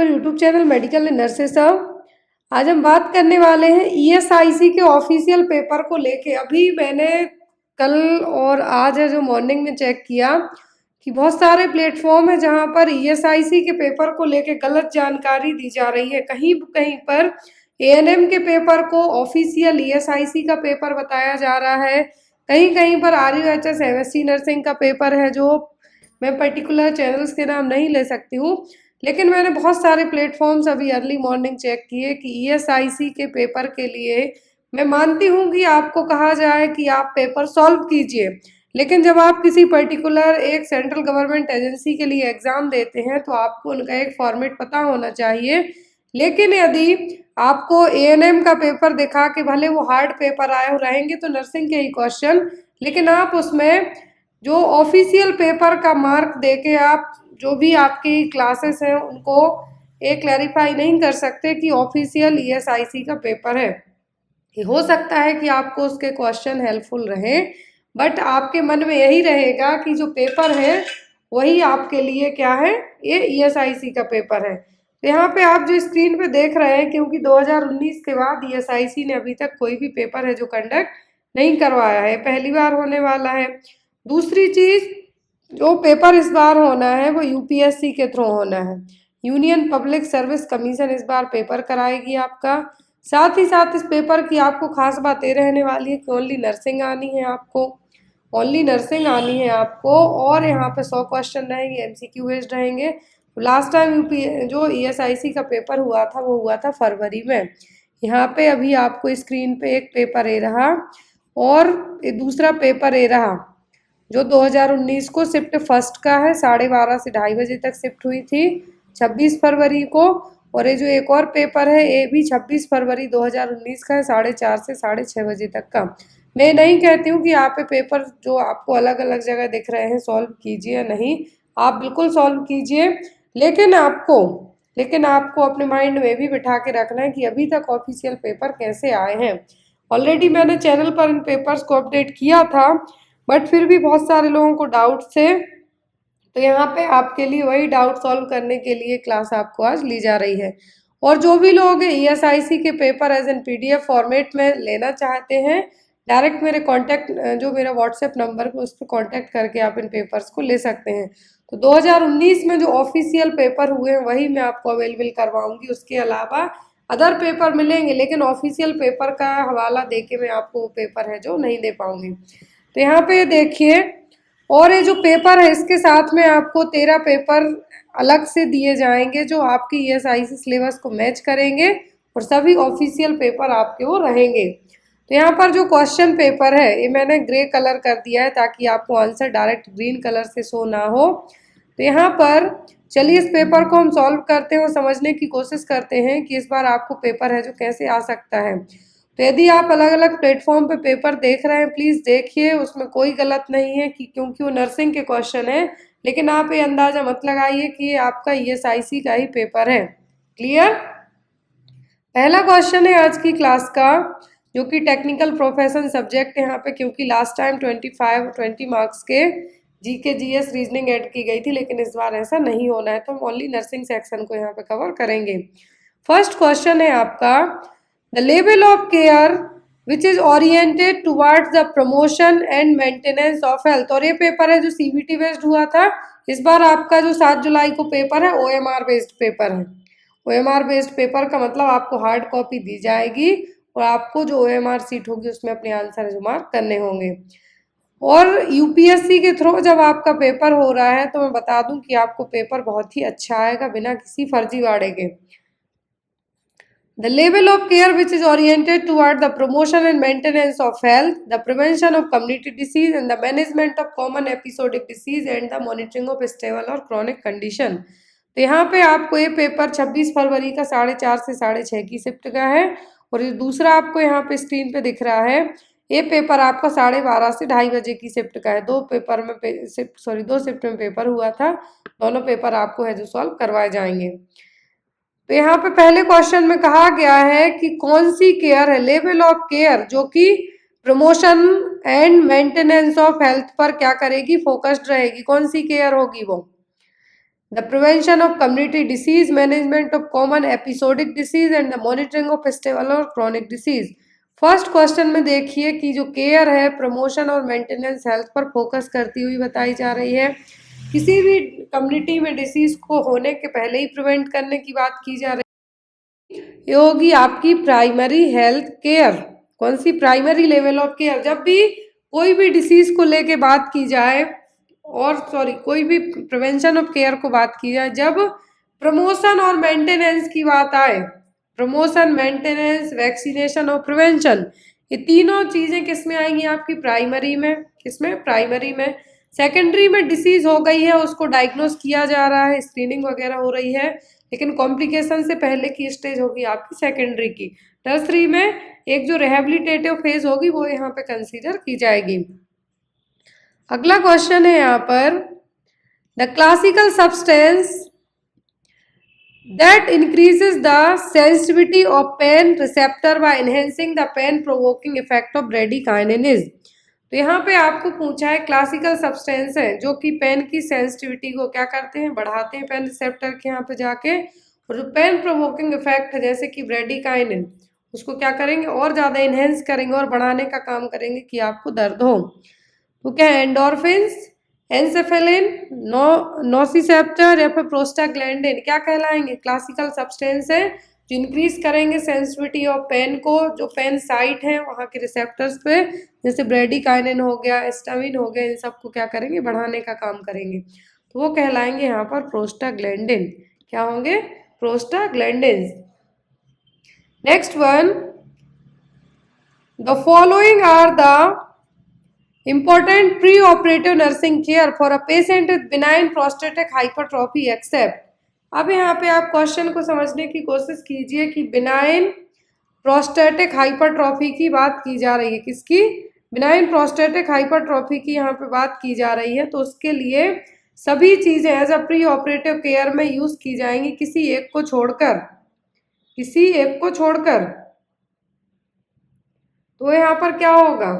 Our YouTube channel medical nurses. आज हम बात करने वाले हैं ईएसआईसी के ऑफिशियल पेपर को लेके। अभी मैंने कल और आज है जो मॉर्निंग में चेक किया कि बहुत सारे प्लेटफॉर्म है जहां पर ईएसआईसी के पेपर को लेके गलत जानकारी दी जा रही है। कहीं कहीं पर एएनएम के पेपर को ऑफिशियल ईएसआईसी का पेपर बताया जा रहा है, कहीं कहीं पर आरयूएचएस एमएससी नर्सिंग का पेपर है, जो मैं पर्टिकुलर चैनल्स के नाम नहीं ले सकती हूँ। लेकिन मैंने बहुत सारे प्लेटफॉर्म्स अभी अर्ली मॉर्निंग चेक किए कि ईएसआईसी के पेपर के लिए मैं मानती हूँ कि आपको कहा जाए कि आप पेपर सॉल्व कीजिए, लेकिन जब आप किसी पर्टिकुलर एक सेंट्रल गवर्नमेंट एजेंसी के लिए एग्जाम देते हैं तो आपको उनका एक फॉर्मेट पता होना चाहिए। लेकिन यदि आपको एएनएम का पेपर दिखा के भले वो हार्ड पेपर आए हो रहेंगे तो नर्सिंग के ही क्वेश्चन, लेकिन आप उसमें जो ऑफिशियल पेपर का मार्क देके आप जो भी आपकी क्लासेस हैं उनको ये क्लैरिफाई नहीं कर सकते कि ऑफिशियल ईएसआईसी का पेपर है। हो सकता है कि आपको उसके क्वेश्चन हेल्पफुल रहे, बट आपके मन में यही रहेगा कि जो पेपर है वही आपके लिए क्या है, ये ईएसआईसी का पेपर है। तो यहाँ पे आप जो स्क्रीन पे देख रहे हैं, क्योंकि 2019 के बाद ईएसआईसी ने अभी तक कोई भी पेपर है जो कंडक्ट नहीं करवाया है, पहली बार होने वाला है। दूसरी चीज, जो पेपर इस बार होना है वो यूपीएससी के थ्रू होना है। यूनियन पब्लिक सर्विस कमीशन इस बार पेपर कराएगी आपका। साथ ही साथ इस पेपर की आपको खास बात ये रहने वाली है कि ओनली नर्सिंग आनी है आपको, ओनली नर्सिंग आनी है आपको। और यहाँ पे 100 क्वेश्चन रहेंगे, एमसीक्यू बेस्ड रहेंगे। लास्ट टाइम यूपी जो ईएसआईसी का पेपर हुआ था वो हुआ था फरवरी में। यहाँ पे अभी आपको स्क्रीन पे एक पेपर ए रहा और दूसरा पेपर ए रहा जो 2019 को शिफ्ट फर्स्ट का है, 12:30 से 2:30 बजे तक शिफ्ट हुई थी 26 फरवरी को। और ये जो एक और पेपर है ये भी 26 फरवरी 2019 का है, 4:30 से 6:30 बजे तक का। मैं नहीं कहती हूँ कि आप पे पेपर जो आपको अलग अलग जगह दिख रहे हैं सॉल्व कीजिए या नहीं, आप बिल्कुल सॉल्व कीजिए, लेकिन आपको अपने माइंड में भी बिठा के रखना है कि अभी तक ऑफिशियल पेपर कैसे आए हैं। ऑलरेडी मैंने चैनल पर इन पेपर्स को अपडेट किया था, बट फिर भी बहुत सारे लोगों को डाउट थे, तो यहाँ पे आपके लिए वही डाउट सॉल्व करने के लिए क्लास आपको आज ली जा रही है। और जो भी लोग ईएसआईसी के paper as an PDF format में लेना चाहते हैं, डायरेक्ट मेरे कांटेक्ट जो मेरा व्हाट्सएप नंबर है उस पर कांटेक्ट करके आप इन पेपर्स को ले सकते हैं। तो 2019 में जो ऑफिशियल पेपर हुए हैं वही मैं आपको अवेलेबल करवाऊंगी, उसके अलावा अदर पेपर मिलेंगे, लेकिन ऑफिशियल पेपर का हवाला दे के मैं आपको वो पेपर है जो नहीं दे पाऊंगी। तो यहाँ पे देखिए, और ये जो पेपर है इसके साथ में आपको 13 पेपर अलग से दिए जाएंगे जो आपकी ईएसआईसी सिलेबस को मैच करेंगे और सभी ऑफिशियल पेपर आपके वो रहेंगे। तो यहाँ पर जो क्वेश्चन पेपर है ये मैंने ग्रे कलर कर दिया है ताकि आपको आंसर डायरेक्ट ग्रीन कलर से शो ना हो। तो यहाँ पर चलिए इस पेपर को हम सॉल्व करते हैं और समझने की कोशिश करते हैं कि इस बार आपको पेपर है जो कैसे आ सकता है। तो यदि आप अलग अलग प्लेटफॉर्म पे पेपर देख रहे हैं प्लीज़ देखिए, उसमें कोई गलत नहीं है कि क्योंकि वो नर्सिंग के क्वेश्चन है, लेकिन आप ये अंदाजा मत लगाइए कि ये आपका ईएसआईसी का ही पेपर है। क्लियर? पहला क्वेश्चन है आज की क्लास का जो कि टेक्निकल प्रोफेशन सब्जेक्ट है यहाँ पे, क्योंकि लास्ट टाइम 20 मार्क्स के जीके जीएस रीजनिंग ऐड की गई थी, लेकिन इस बार ऐसा नहीं होना है, तो हम ओनली नर्सिंग सेक्शन को यहाँ पे कवर करेंगे। फर्स्ट क्वेश्चन है आपका, the level of care which is oriented towards the promotion and maintenance of health. और ये पेपर है जो सीबीटी बेस्ड हुआ था। इस बार आपका जो 7 जुलाई को पेपर है ओएमआर बेस्ड पेपर है। ओएमआर बेस्ड पेपर का मतलब आपको हार्ड कॉपी दी जाएगी और आपको जो ओएमआर सीट होगी उसमें अपने आंसर जो मार्क करने होंगे। और यूपीएससी के थ्रू जब आपका पेपर हो रहा है तो मैं बता दूं कि आपको पेपर बहुत ही अच्छा आएगा बिना किसी फर्जीवाड़े के। The level of care which is oriented toward the promotion and maintenance of health, the prevention of community disease and the management of common episodic disease and the monitoring of stable or chronic condition। तो यहाँ पे आपको ये paper 26 फरवरी का 4:30 से 6:30 की shift का है, और ये दूसरा आपको यहाँ पे स्क्रीन पे दिख रहा है ये पेपर आपका 12:30 से 2:30 बजे की शिफ्ट का है। दो शिफ्ट में पेपर हुआ था, दोनों पेपर आपको है जो सॉल्व करवाए जाएंगे। तो यहाँ पे पहले क्वेश्चन में कहा गया है कि कौन सी केयर है, लेवल ऑफ केयर जो कि promotion and maintenance of health पर क्या करेगी, फोकस्ड रहेगी। कौन सी केयर होगी वो? The prevention of community disease, management of common episodic disease and the monitoring of stable और क्रॉनिक डिसीज। फर्स्ट क्वेश्चन में देखिए कि जो केयर है, प्रमोशन और मेंटेनेंस हेल्थ पर फोकस करती हुई बताई जा रही है। किसी भी कम्युनिटी में डिसीज को होने के पहले ही प्रिवेंट करने की बात की जा रही है। ये होगी आपकी प्राइमरी हेल्थ केयर। कौन सी? Primary level of care. जब भी कोई भी डिसीज को लेके बात की जाए, और कोई भी प्रिवेंशन ऑफ केयर को बात की जाए, जब प्रमोशन और मेंटेनेंस की बात आए, प्रमोशन, मेंटेनेंस, वैक्सीनेशन और प्रिवेंशन, ये तीनों चीजें किस में आएंगी? आपकी प्राइमरी में। किसमें? प्राइमरी में। सेकेंडरी में डिसीज हो गई है, उसको डायग्नोस किया जा रहा है, स्क्रीनिंग वगैरह हो रही है, लेकिन कॉम्प्लिकेशन से पहले की स्टेज होगी आपकी सेकेंडरी की। टर्सरी में एक जो रिहेबिलिटेटिव फेज होगी वो यहाँ पे कंसीडर की जाएगी। अगला क्वेश्चन है यहाँ पर, the classical substance that increases the sensitivity of pain receptor by enhancing the pain provoking effect of bradykinin is। तो यहाँ पे आपको पूछा है क्लासिकल सब्सटेंस है जो कि पेन की सेंसिटिविटी को क्या करते हैं? बढ़ाते हैं पेन रिसेप्टर के यहाँ पे जाके, और जो पेन प्रोवोकिंग इफेक्ट है जैसे कि ब्रेडिकाइनिन, उसको क्या करेंगे? और ज़्यादा इन्हेंस करेंगे और बढ़ाने का काम करेंगे कि आपको दर्द हो। तो क्या है? एंडोर्फिन्स, एंसेफेलिन, नोसिसेप्टर या फिर प्रोस्टाग्लैंडिन क्या कहलाएंगे? क्लासिकल सब्सटेंस है जो इंक्रीज करेंगे सेंसिटिविटी ऑफ पेन को, जो पेन साइट है वहाँ के रिसेप्टर्स पे, जैसे ब्रेडिकाइनिन हो गया, हिस्टामिन हो गया, इन सबको क्या करेंगे? बढ़ाने का काम करेंगे। तो वो कहलाएंगे यहाँ पर प्रोस्टाग्लैंडिन। क्या होंगे? Prostaglandin. Next one, the following are the important pre-operative nursing care for a patient with benign prostatic hypertrophy except। अब यहाँ पे आप क्वेश्चन को समझने की कोशिश कीजिए कि बिनाइन प्रोस्टेटिक हाइपरट्रॉफी की बात की जा रही है। किसकी? बिनाइन प्रोस्टेटिक हाइपरट्रॉफी की यहाँ पे बात की जा रही है। तो उसके लिए सभी चीजें as a pre operative care में यूज की जाएंगी, किसी एक को छोड़कर, किसी एक को छोड़कर। तो यहाँ पर क्या होगा?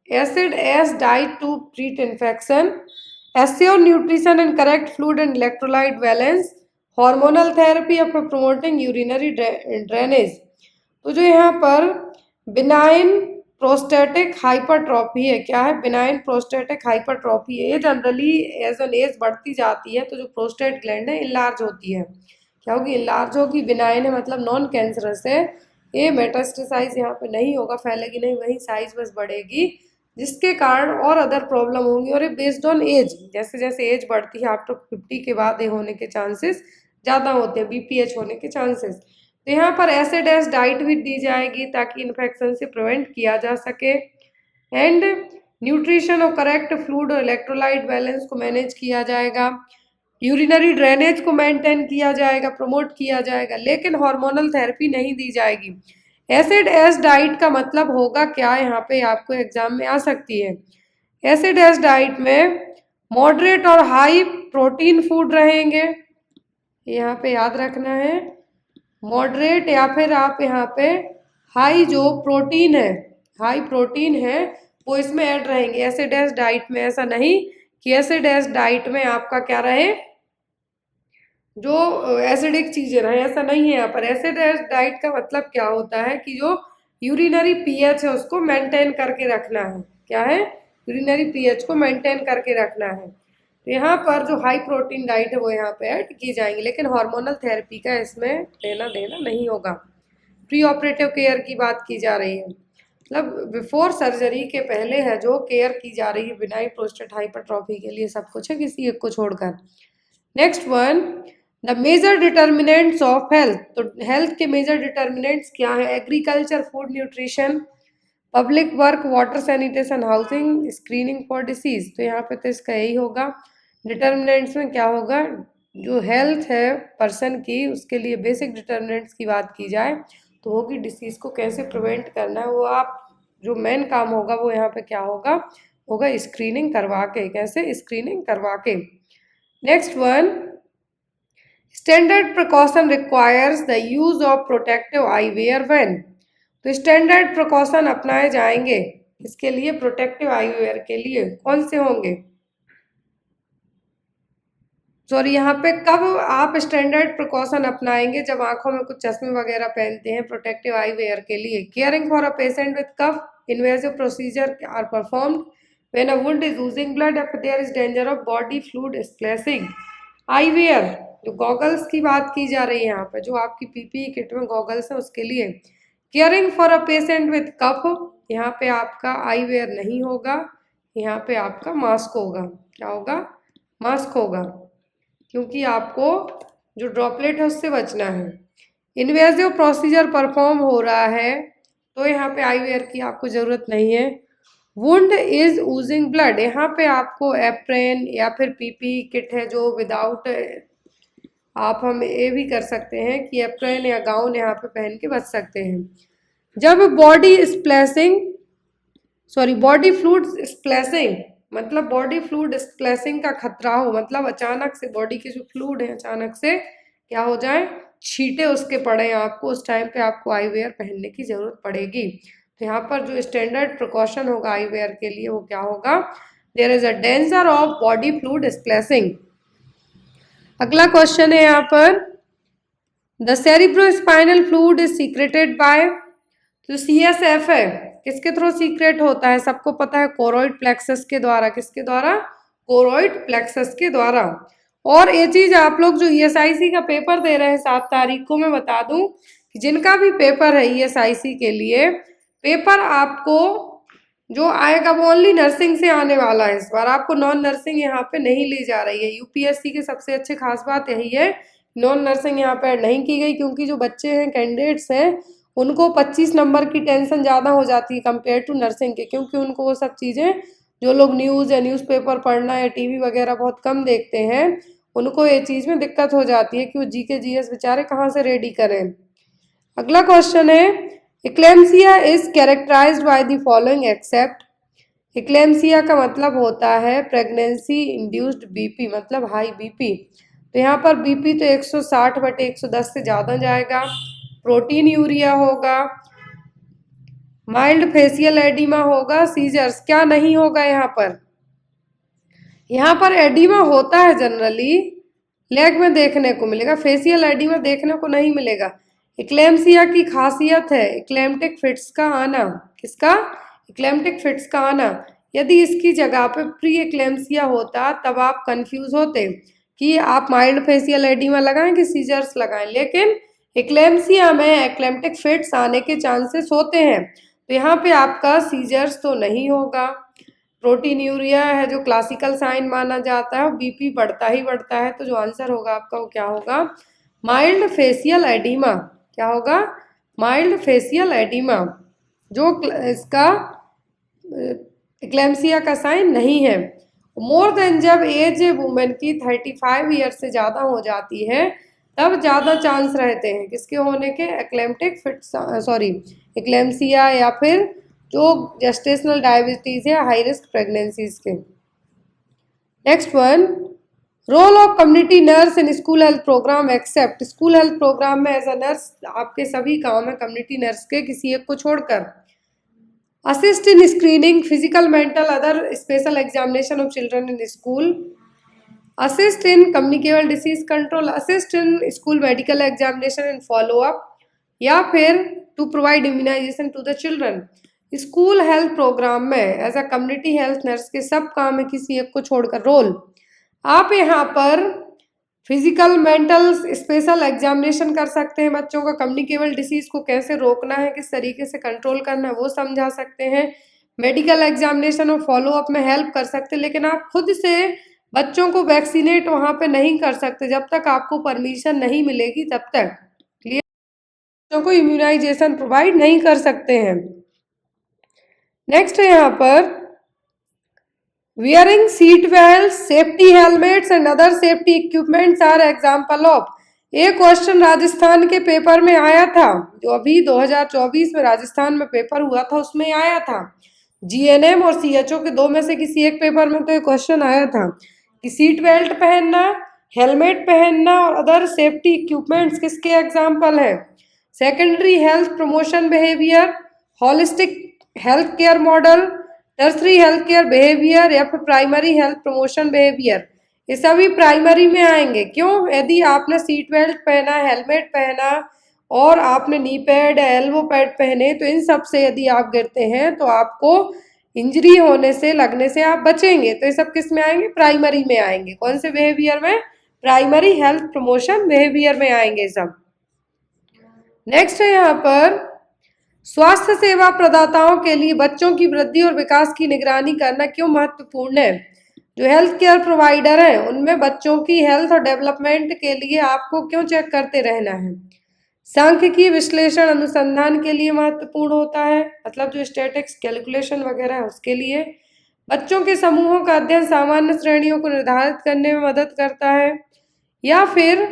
Acid as diet to treat infection, assure nutrition and correct fluid and electrolyte balance, hormonal therapy of promoting urinary drainage। तो जो यहाँ पर बिनाइन प्रोस्टेटिक हाइपरट्रॉफी है, क्या है? बिनाइन प्रोस्टेटिक हाइपरट्रॉफी है। ये जनरली एज एन एज बढ़ती जाती है तो जो प्रोस्टेट ग्लैंड है इनलार्ज होती है। क्या होगी? इनलार्ज होगी। बिनाइन है मतलब नॉन कैंसरस है, ये मेटास्टेसाइज यहाँ पे नहीं होगा, फैलेगी नहीं, वही साइज बस बढ़ेगी, जिसके कारण और अदर प्रॉब्लम होंगी। और ये बेस्ड ऑन एज, जैसे जैसे एज बढ़ती है आफ्टर 50 के बाद ये होने के चांसेस ज़्यादा होते हैं, बीपीएच होने के चांसेस। तो यहाँ पर एसिड एस डाइट भी दी जाएगी ताकि इन्फेक्शन से प्रिवेंट किया जा सके। एंड न्यूट्रिशन और करेक्ट फ्लूइड और इलेक्ट्रोलाइट बैलेंस को मैनेज किया जाएगा, यूरिनरी ड्रेनेज को मेंटेन किया जाएगा, प्रमोट किया जाएगा, लेकिन हार्मोनल थेरेपी नहीं दी जाएगी। एसिड एस डाइट का मतलब होगा क्या? यहाँ पे आपको एग्जाम में आ सकती है। एसिड एस डाइट में मॉडरेट और हाई प्रोटीन फूड रहेंगे, यहाँ पे याद रखना है। मॉडरेट या फिर आप यहाँ पे हाई जो प्रोटीन है, हाई प्रोटीन है वो इसमें ऐड रहेंगे एसिड एस डाइट में। ऐसा नहीं कि एसिड एस डाइट में आपका क्या रहे, जो एसिडिक चीजें रहे, ऐसा नहीं है यहाँ पर। एसिड डाइट का मतलब क्या होता है कि जो यूरिनरी पीएच है उसको मेंटेन करके रखना है। क्या है? यूरिनरी पीएच को मेंटेन करके रखना है। तो यहाँ पर जो हाई प्रोटीन डाइट है वो यहाँ पे ऐड की जाएंगी, लेकिन हार्मोनल थेरेपी का इसमें लेना देना नहीं होगा। प्री ऑपरेटिव केयर की बात की जा रही है, मतलब बिफोर सर्जरी के पहले है जो केयर की जा रही है बिनाइन प्रोस्टेट हाइपरट्रॉफी के लिए, सब कुछ है किसी एक को छोड़कर। Next one, the major determinants of health. तो हेल्थ के मेजर डिटर्मिनेंट्स क्या है? Agriculture, food nutrition, public work, water sanitation, housing, screening for disease. तो यहाँ पे तो इसका यही होगा। डिटर्मिनेंट्स में क्या होगा? जो हेल्थ है पर्सन की, उसके लिए बेसिक डिटर्मिनेंट्स की बात की जाए तो होगी डिसीज को कैसे प्रिवेंट करना है, वो आप जो मेन काम होगा वो यहाँ पे क्या होगा? होगा स्क्रीनिंग करवा के। कैसे? स्क्रीनिंग करवा के। Next one, standard precaution requires the use of protective eyewear when. तो स्टैंडर्ड प्रिकॉशन अपनाए जाएंगे इसके लिए, प्रोटेक्टिव आईवेयर के लिए कौन से होंगे? सॉरी, यहाँ पे कब आप स्टैंडर्ड प्रिकॉशन अपनाएंगे, जब आंखों में कुछ चश्मे वगैरह पहनते हैं प्रोटेक्टिव आई वेयर के लिए। Caring for a patient with cough invasive procedure are performed when a wound is losing blood if there is danger of body fluid splashing. Eyewear, जो गॉगल्स की बात की जा रही है यहाँ पे, जो आपकी पीपीई किट में गॉगल्स है उसके लिए। Caring for a patient with cough, यहाँ पे आपका आई वेयर नहीं होगा, यहाँ पे आपका मास्क होगा। क्या होगा? मास्क होगा, क्योंकि आपको जो ड्रॉपलेट है उससे बचना है। इन्वेजिव प्रोसीजर परफॉर्म हो रहा है तो यहाँ पे आई वेयर की आपको ज़रूरत नहीं है। वुंड इज ऊजिंग ब्लड, यहाँ पे आपको एप्रेन या फिर पीपी किट है जो विदाउट, आप हम ये भी कर सकते हैं कि एप्रेन या गाउन यहाँ पे पहन के बच सकते हैं। जब body splashing, sorry body fluid splashing, मतलब बॉडी फ्लूइड स्प्लैशिंग का खतरा हो, मतलब अचानक से बॉडी के जो फ्लूइड है अचानक से क्या हो जाए, छींटे उसके पड़े आपको, उस टाइम पे आपको आई वेयर पहनने की जरूरत पड़ेगी। तो यहाँ पर जो स्टैंडर्ड प्रिकॉशन होगा आई वेयर के लिए वो क्या होगा? There is a danger of body fluid splashing. अगला क्वेश्चन है यहाँ पर, the cerebrospinal fluid is secreted by, तो CSF है किसके थ्रू सीक्रेट होता है? सबको पता है, कोरोइड प्लेक्सस के द्वारा। किसके द्वारा? कोरोइड प्लेक्सस के द्वारा। और ये चीज आप लोग जो ESIC का पेपर दे रहे हैं 7 तारीख को, मैं बता दूं कि जिनका भी पेपर है ESIC के लिए, पेपर आपको जो आएगा वो ओनली नर्सिंग से आने वाला है। इस बार आपको नॉन नर्सिंग यहाँ पे नहीं ली जा रही है। UPSC की सबसे अच्छी खास बात यही है, नॉन नर्सिंग यहाँ पे नहीं की गई, क्योंकि जो बच्चे हैं, कैंडिडेट्स हैं, उनको 25 नंबर की टेंशन ज़्यादा हो जाती है कंपेयर टू नर्सिंग के, क्योंकि उनको वो सब चीज़ें, जो लोग न्यूज़ या न्यूज़पेपर पढ़ना या टीवी वगैरह बहुत कम देखते हैं, उनको ये चीज़ में दिक्कत हो जाती है कि वो GK GS बेचारे कहाँ से रेडी करें। अगला क्वेश्चन है, eclampsia is characterised by the following except. Eclampsia का मतलब होता है प्रेगनेंसी इंड्यूस्ड बीपी, मतलब हाई बीपी। तो यहाँ पर बीपी तो 160/110 से ज़्यादा जाएगा। प्रोटीन यूरिया होगा, माइल्ड फेशियल एडिमा होगा, सीजर्स क्या नहीं होगा यहाँ पर? यहाँ पर एडिमा होता है जनरली, लेग में देखने को मिलेगा, फेशियल एडिमा देखने को नहीं मिलेगा। इक्लेम्सिया की खासियत है इक्लेम्टिक फिट्स का आना। किसका? इक्लेम्टिक फिट्स का आना। यदि इसकी जगह पे प्री इक्लेम्सिया होता तब आप कंफ्यूज होते कि आप माइल्ड फेशियल एडिमा लगाएं कि सीजर्स लगाएं, लेकिन इक्लेम्सिया में इक्लेम्टिक फिट्स आने के चांसेस होते हैं, तो यहाँ पे आपका सीजर्स तो नहीं होगा। प्रोटीन यूरिया है जो क्लासिकल साइन माना जाता है, बीपी बढ़ता ही बढ़ता है, तो जो आंसर होगा आपका वो क्या होगा? Mild facial oedema. क्या होगा? माइल्ड फेशियल एडिमा, जो इसका इक्लेम्सिया का साइन नहीं है। मोर देन, जब एज वुमेन की 35 ईयर से ज़्यादा हो जाती है तब ज़्यादा चांस रहते हैं किसके होने के? इक्लेम्टिक फिट्स, सॉरी इक्लेम्सिया या फिर जो जेस्टेशनल डायबिटीज़ है, हाई रिस्क प्रेगनेंसीज के। Next one, role of community nurse in school health programme except. School health programme में एज अ नर्स आपके सभी काम है कम्युनिटी नर्स के, किसी एक को छोड़कर। Assist in screening physical mental other special examination of children in school. Assist in communicable disease control, assist in school medical examination and follow up, या फिर to provide immunisation to the children. School health programme में as a community health nurse के सब काम है, किसी एक को छोड़कर। रोल, आप यहाँ पर फिजिकल मेंटल स्पेशल एग्जामिनेशन कर सकते हैं, बच्चों का कम्युनिकेबल डिसीज को कैसे रोकना है, किस तरीके से कंट्रोल करना है वो समझा सकते हैं। मेडिकल एग्जामिनेशन और फॉलो अप में हेल्प कर सकते हैं, लेकिन आप खुद से बच्चों को वैक्सीनेट वहाँ पे नहीं कर सकते, जब तक आपको परमिशन नहीं मिलेगी तब तक बच्चों को इम्यूनाइजेशन प्रोवाइड नहीं कर सकते हैं। नेक्स्ट है यहाँ पर, wearing seat belts, safety helmets and other safety equipments are example of। एक क्वेश्चन राजस्थान के पेपर में आया था, जो अभी 2024 में राजस्थान में पेपर हुआ था उसमें आया था। GNM और CHO के दो में से किसी एक पेपर में तो एक क्वेश्चन आया था कि सीट बेल्ट पहनना, हेलमेट पहनना और अदर सेफ्टी इक्विपमेंट्स किसके एग्जाम्पल है? Secondary health promotion behaviour, holistic health care model, tertiary health care behaviour, या फिर प्राइमरी हेल्थ प्रमोशन बिहेवियर। ये सभी प्राइमरी में आएंगे। क्यों? यदि आपने सीट बेल्ट पहना, हेलमेट पहना और आपने नी पैड या एल्बो पैड पहने, तो इन सब से यदि आप गिरते हैं तो आपको इंजरी होने से, लगने से आप बचेंगे। तो ये सब किस में आएंगे? प्राइमरी में आएंगे। कौन से बिहेवियर में? प्राइमरी हेल्थ प्रमोशन बिहेवियर में आएंगे सब। नेक्स्ट है यहाँ पर, स्वास्थ्य सेवा प्रदाताओं के लिए बच्चों की वृद्धि और विकास की निगरानी करना क्यों महत्वपूर्ण है? जो हेल्थ केयर प्रोवाइडर हैं उनमें बच्चों की हेल्थ और डेवलपमेंट के लिए आपको क्यों चेक करते रहना है? सांख्यिकीय विश्लेषण अनुसंधान के लिए महत्वपूर्ण होता है, मतलब जो स्टैटिक्स कैलकुलेशन वगैरह है उसके लिए। बच्चों के समूहों का अध्ययन सामान्य श्रेणियों को निर्धारित करने में मदद करता है। या फिर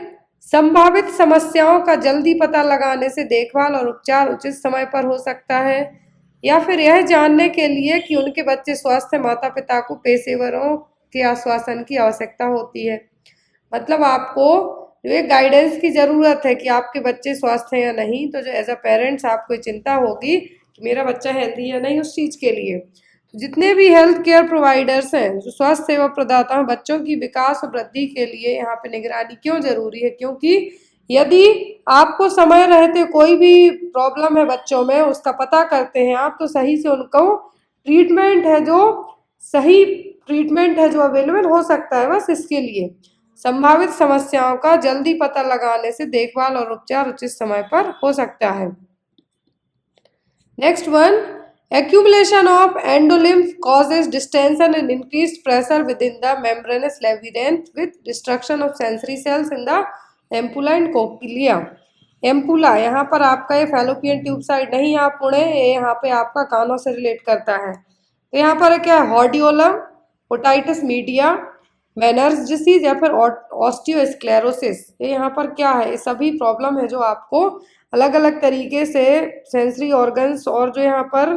संभावित समस्याओं का जल्दी पता लगाने से देखभाल और उपचार उचित समय पर हो सकता है। या फिर यह जानने के लिए कि उनके बच्चे स्वस्थ हैं, माता पिता को पेशेवरों के आश्वासन की आवश्यकता होती है। मतलब आपको जो एक गाइडेंस की ज़रूरत है कि आपके बच्चे स्वस्थ हैं या नहीं। तो जो एज अ पेरेंट्स आपको चिंता होगी कि मेरा बच्चा हेल्दी है या नहीं, उस चीज़ के लिए। तो जितने भी हेल्थ केयर प्रोवाइडर्स हैं, जो स्वास्थ्य सेवा प्रदाता हैं, बच्चों की विकास और वृद्धि के लिए यहाँ पे निगरानी क्यों जरूरी है? क्योंकि यदि आपको समय रहते कोई भी प्रॉब्लम है बच्चों में, उसका पता करते हैं आप, तो सही से उनको ट्रीटमेंट है जो सही ट्रीटमेंट है जो अवेलेबल हो सकता है। बस इसके लिए संभावित समस्याओं का जल्दी पता लगाने से देखभाल और उपचार उचित समय पर हो सकता है। Next one, accumulation of endolymph causes distension and increased pressure within the membranous labyrinth with destruction of sensory cells in the ampulla and cochlea। Ampulla यहाँ पर आपका ये फैलोपियन ट्यूब साइड नहीं आप मुड़े, ये यहाँ पे आपका कानों से रिलेट करता है। तो यहाँ पर क्या है? हॉर्डियोलम, ओटाइटिस मीडिया, मैनर्स डिसीज या फिर ऑस्टियोस्क्लेरोसिस। ये यहाँ पर क्या है? ये सभी प्रॉब्लम है जो आपको अलग अलग तरीके से सेंसरी ऑर्गन्स, और जो यहाँ पर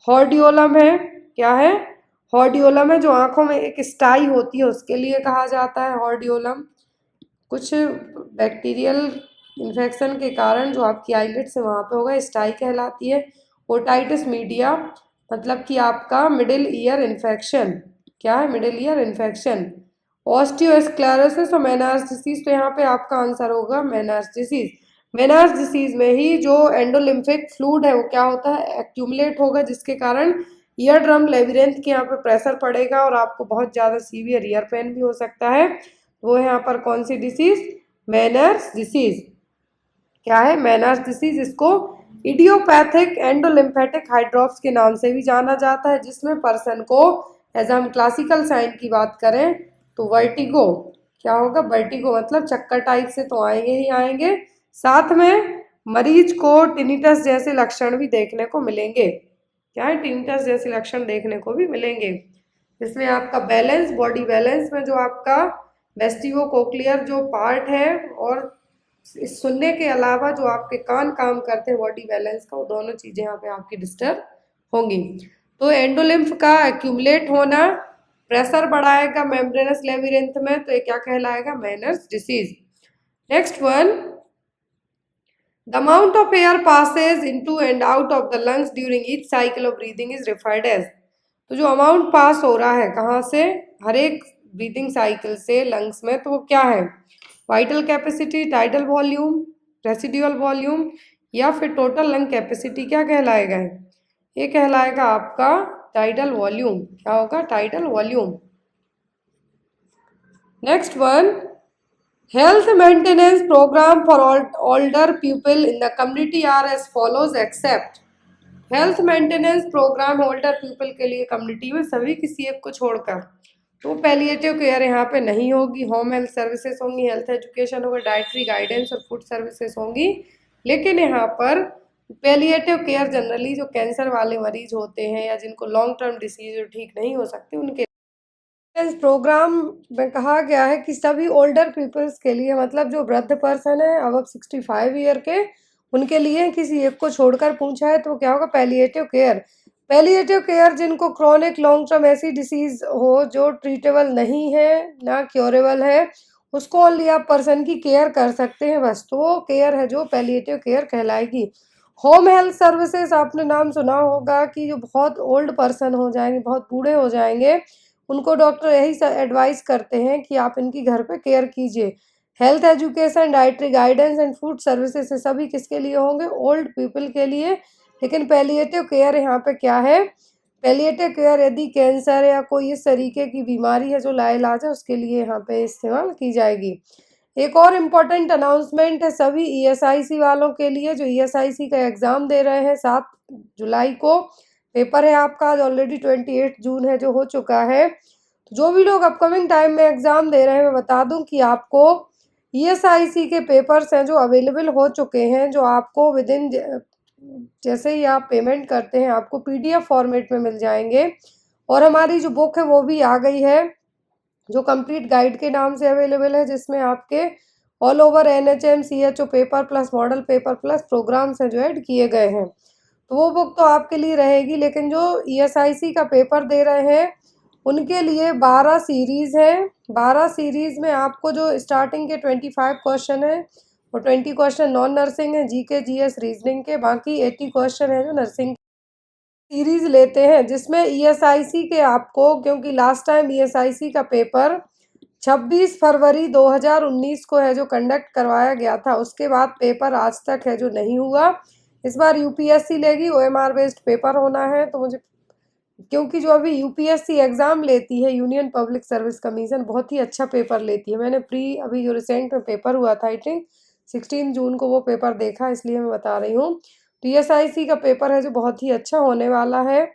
हॉर्डियोलम है, क्या है? हॉर्डियोलम है जो आंखों में एक स्टाई होती है, उसके लिए कहा जाता है हॉर्डियोलम। कुछ बैक्टीरियल इन्फेक्शन के कारण जो आपकी आईलिड से वहाँ पे होगा, स्टाई कहलाती है। ओटाइटिस मीडिया मतलब कि आपका मिडिल ईयर इन्फेक्शन, क्या है? Middle ear infection. ऑस्टियोस्क्लेरोसिस और मेनार्स डिसीज, तो यहाँ पे आपका आंसर होगा मेनार्स डिसीज। मेनार्स डिसीज में ही जो एंडोलिम्फिक फ्लूइड है वो क्या होता है? एक्यूमुलेट होगा, जिसके कारण ईयर ड्रम लेबिरिंथ के यहाँ पे प्रेशर पड़ेगा और आपको बहुत ज़्यादा सीवियर ईयर पेन भी हो सकता है। वो है यहाँ पर कौन सी डिसीज? Manners disease. क्या है? Manners disease. इसको इडियोपैथिक एंडोलिम्फेटिक हाइड्रोप्स के नाम से भी जाना जाता है, जिसमें पर्सन को, एज हम क्लासिकल साइन की बात करें तो वर्टिगो, क्या होगा? वर्टिगो मतलब चक्कर टाइप से तो आएंगे ही आएंगे, साथ में मरीज को टिनिटस जैसे लक्षण भी देखने को मिलेंगे। क्या है? टिनिटस जैसे लक्षण देखने को भी मिलेंगे। इसमें आपका बैलेंस, बॉडी बैलेंस में जो आपका वेस्टिबो कोक्लियर जो पार्ट है, और इस सुनने के अलावा जो आपके कान काम करते हैं बॉडी बैलेंस का, वो दोनों चीज़ें यहाँ पे आपकी डिस्टर्ब होंगी। तो एंडोलिम्फ का एक्यूमुलेट होना प्रेशर बढ़ाएगा मेम्ब्रेनस लेबिरिंथ में, तो ये क्या कहलाएगा? Meniere's disease. Next one, the amount of air passes into and out of the lungs during each cycle of breathing is referred as. तो जो अमाउंट पास हो रहा है कहाँ से? हर एक ब्रीदिंग साइकिल से लंग्स में, तो वो क्या है? Vital capacity, tidal volume, residual volume, या फिर टोटल लंग कैपेसिटी। क्या कहलाएगा? ये कहलाएगा आपका टाइडल वॉल्यूम। क्या होगा? Tidal volume. Next one, health maintenance programme for older people in the community are as follows except. Health maintenance programme older people के लिए कम्युनिटी में सभी किसी एक को छोड़कर, तो पैलिएटिव केयर यहाँ पे नहीं होगी, होम हेल्थ सर्विसेज होंगी, हेल्थ एजुकेशन होगा, डाइटरी गाइडेंस और फूड सर्विसेज होंगी। लेकिन यहाँ पर पैलिएटिव केयर जनरली जो कैंसर वाले मरीज होते हैं या जिनको लॉन्ग टर्म डिसीज ठीक नहीं हो सकती, उनके इस प्रोग्राम में कहा गया है कि सभी ओल्डर पीपल्स के लिए, मतलब जो वृद्ध पर्सन है अब 65 ईयर के, उनके लिए किसी एक को छोड़कर पूछा है तो क्या होगा? Palliative care. पैलिएटिव केयर जिनको क्रोनिक लॉन्ग टर्म ऐसी डिसीज हो जो ट्रीटेबल नहीं है, ना क्योरेबल है, उसको ओनली आप पर्सन की केयर कर सकते हैं बस, तो वो केयर है जो पैलिएटिव केयर कहलाएगी। होम हेल्थ सर्विसेज आपने नाम सुना होगा कि जो बहुत ओल्ड पर्सन हो जाएंगे, बहुत बूढ़े हो जाएंगे, उनको डॉक्टर यही एडवाइस करते हैं कि आप इनकी घर पे केयर कीजिए। Health education, dietary guidance and food services से सभी किसके लिए होंगे? ओल्ड पीपल के लिए। लेकिन पैलिएटिव केयर यहाँ पे क्या है? पैलिएटिव केयर यदि कैंसर या कोई इस तरीके की बीमारी है जो लाइलाज है, उसके लिए यहाँ पे इस्तेमाल की जाएगी। एक और इम्पोर्टेंट अनाउंसमेंट है सभी ईएसआईसी वालों के लिए जो ईएसआईसी का एग्ज़ाम दे रहे हैं। 7 जुलाई को पेपर है आपका, आज ऑलरेडी 28 जून है जो हो चुका है। जो भी लोग अपकमिंग टाइम में एग्ज़ाम दे रहे हैं, मैं बता दूं कि आपको ईएसआईसी के पेपर्स हैं जो अवेलेबल हो चुके हैं, जो आपको विद इन जैसे ही आप पेमेंट करते हैं आपको पीडीएफ फॉर्मेट में मिल जाएंगे। और हमारी जो बुक है वो भी आ गई है, जो कंप्लीट गाइड के नाम से अवेलेबल है, जिसमें आपके all over NHM CHO paper plus model paper plus programmes हैं जो ऐड किए गए हैं। तो वो बुक तो आपके लिए रहेगी, लेकिन जो ईएसआईसी का पेपर दे रहे हैं उनके लिए 12 सीरीज़ हैं। 12 सीरीज़ में आपको जो स्टार्टिंग के 25 क्वेश्चन है और 20 क्वेश्चन नॉन नर्सिंग है, जीके जीएस रीजनिंग के, बाकी 80 क्वेश्चन है जो नर्सिंग सीरीज लेते हैं। जिसमें ईएसआईसी के आपको, क्योंकि लास्ट टाइम ईएसआईसी का पेपर 26 फरवरी 2019 को है जो कंडक्ट करवाया गया था, उसके बाद पेपर आज तक है जो नहीं हुआ। इस बार यूपीएससी लेगी, ओएमआर बेस्ड पेपर होना है। तो मुझे, क्योंकि जो अभी यूपीएससी एग्ज़ाम लेती है, यूनियन पब्लिक सर्विस कमीशन, बहुत ही अच्छा पेपर लेती है। मैंने अभी जो रिसेंट में पेपर हुआ था, आई थिंक 16 जून को वो पेपर देखा, इसलिए मैं बता रही हूँ। तो ईएसआईसी का पेपर है जो बहुत ही अच्छा होने वाला है।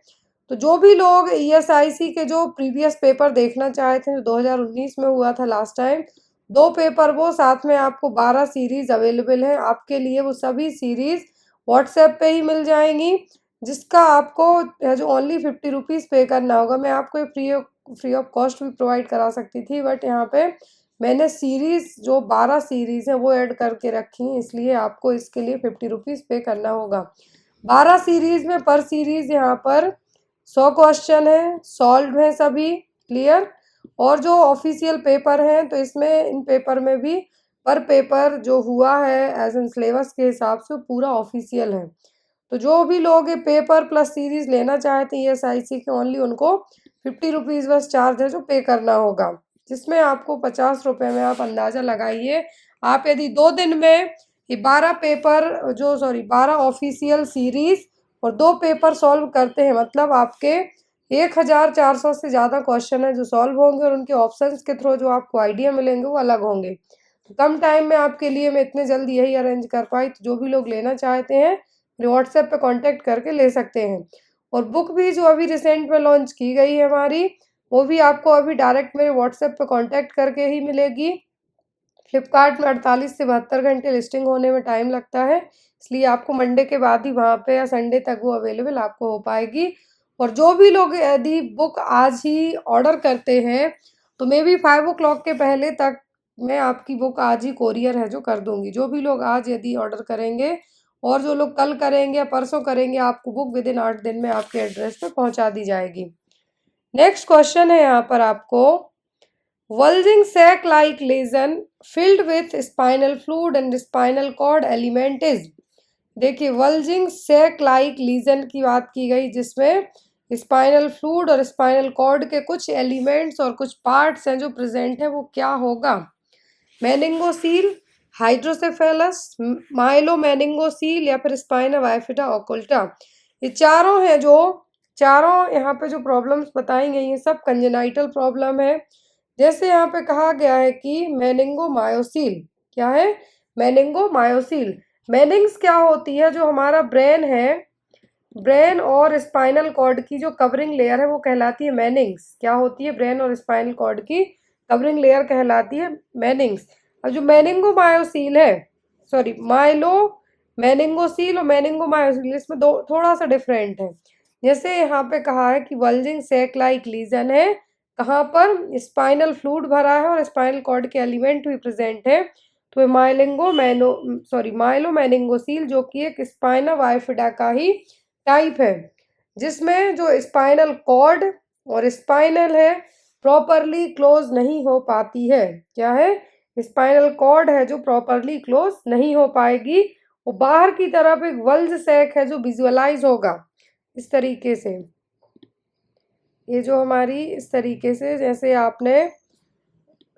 तो जो भी लोग ईएसआईसी के जो प्रीवियस पेपर देखना चाहते हैं, जो 2019 में हुआ था लास्ट टाइम, 2 पेपर वो, साथ में आपको 12 सीरीज़ अवेलेबल है आपके लिए। वो सभी सीरीज़ व्हाट्सएप पे ही मिल जाएंगी, जिसका आपको जो ओनली 50 रुपीज़ पे करना होगा। मैं आपको फ्री ऑफ कॉस्ट भी प्रोवाइड करा सकती थी, बट यहाँ पे मैंने सीरीज़ जो 12 सीरीज़ हैं वो ऐड करके रखी हैं, इसलिए आपको इसके लिए 50 रुपीज़ पे करना होगा। 12 सीरीज़ में पर सीरीज़ यहाँ पर 100 क्वेश्चन है, सॉल्व है सभी, क्लियर। और जो ऑफिशियल पेपर हैं, तो इसमें इन पेपर में भी पर पेपर जो हुआ है एज एन सिलेबस के हिसाब से पूरा ऑफिशियल है। तो जो भी लोग ये पेपर प्लस सीरीज़ लेना चाहते हैं ईएसआईसी के, ओनली उनको 50 रुपीज़ बस चार्ज है जो पे करना होगा, जिसमें आपको 50 रुपये में, आप अंदाज़ा लगाइए, आप यदि 2 दिन में ये 12 पेपर 12 ऑफिशियल सीरीज़ और 2 पेपर सॉल्व करते हैं, मतलब आपके 1400 से ज़्यादा क्वेश्चन है जो सॉल्व होंगे, और उनके ऑप्शंस के थ्रू जो आपको आइडिया मिलेंगे वो अलग होंगे। तो कम टाइम में आपके लिए मैं इतने जल्दी यही अरेंज कर पाई। तो जो भी लोग लेना चाहते हैं व्हाट्सएप पे कांटेक्ट करके ले सकते हैं। और बुक भी जो अभी रिसेंट में लॉन्च की गई है हमारी, वो भी आपको अभी डायरेक्ट मेरे व्हाट्सएप पे कांटेक्ट करके ही मिलेगी। फ्लिपकार्ट में 48 से 72 घंटे लिस्टिंग होने में टाइम लगता है, इसलिए आपको मंडे के बाद ही वहाँ पे या संडे तक वो अवेलेबल आपको हो पाएगी। और जो भी लोग यदि बुक आज ही ऑर्डर करते हैं, तो मे बी 5 o'clock के पहले तक मैं आपकी बुक आज ही कोरियर है जो कर दूँगी। जो भी लोग आज यदि ऑर्डर करेंगे, और जो लोग कल करेंगे या परसों करेंगे, आपको बुक विद इन 8 दिन में आपके एड्रेस पे पहुँचा दी जाएगी। नेक्स्ट क्वेश्चन है यहाँ पर आपको, bulging sac like lesion filled with spinal fluid and spinal cord element is। देखिए, bulging sac like lesion की बात की गई, जिसमें स्पाइनल फ्लूइड और स्पाइनल कॉर्ड के कुछ एलिमेंट्स और कुछ पार्ट्स हैं जो प्रेजेंट है, वो क्या होगा? मेनिंगोसील, हाइड्रोसेफेलस, माइलोमेनिंगोसील या फिर स्पाइना बाइफिडा ओकुल्टा। ये चारों हैं, जो चारों यहाँ पे जो प्रॉब्लम्स बताई गई हैं सब कंजेनाइटल प्रॉब्लम है। जैसे यहाँ पे कहा गया है कि मेनिंगोमायोसील, क्या है? मेनिंगोमायोसील। मेनिंग्स क्या होती है? जो हमारा ब्रेन है, ब्रेन और स्पाइनल कॉर्ड की जो कवरिंग लेयर है वो कहलाती है मेनिंग्स। क्या होती है? ब्रेन और स्पाइनल कॉर्ड की कवरिंग लेयर कहलाती है मेनिंग्स। अब जो मेनिंगोमायोसील है, माइलो मेनिंगोसील और मेनिंगोमायोसील, इसमें दो थोड़ा सा डिफरेंट है। जैसे यहाँ पे कहा है कि बल्जिंग सैक लाइक लीजन है, कहाँ पर? स्पाइनल फ्लूइड भरा है और स्पाइनल कॉर्ड के एलिमेंट भी प्रेजेंट है। तो माइलोमेनिंगोसील जो कि एक स्पाइना बाइफिडा का ही टाइप है, जिसमें जो स्पाइनल कॉर्ड और स्पाइनल है प्रॉपरली क्लोज नहीं हो पाती है। क्या है? स्पाइनल कॉर्ड है जो प्रॉपरली क्लोज नहीं हो पाएगी। वो बाहर की तरफ एक वल्ज सैक है जो विजुअलाइज होगा इस तरीके से। ये जो हमारी इस तरीके से, जैसे आपने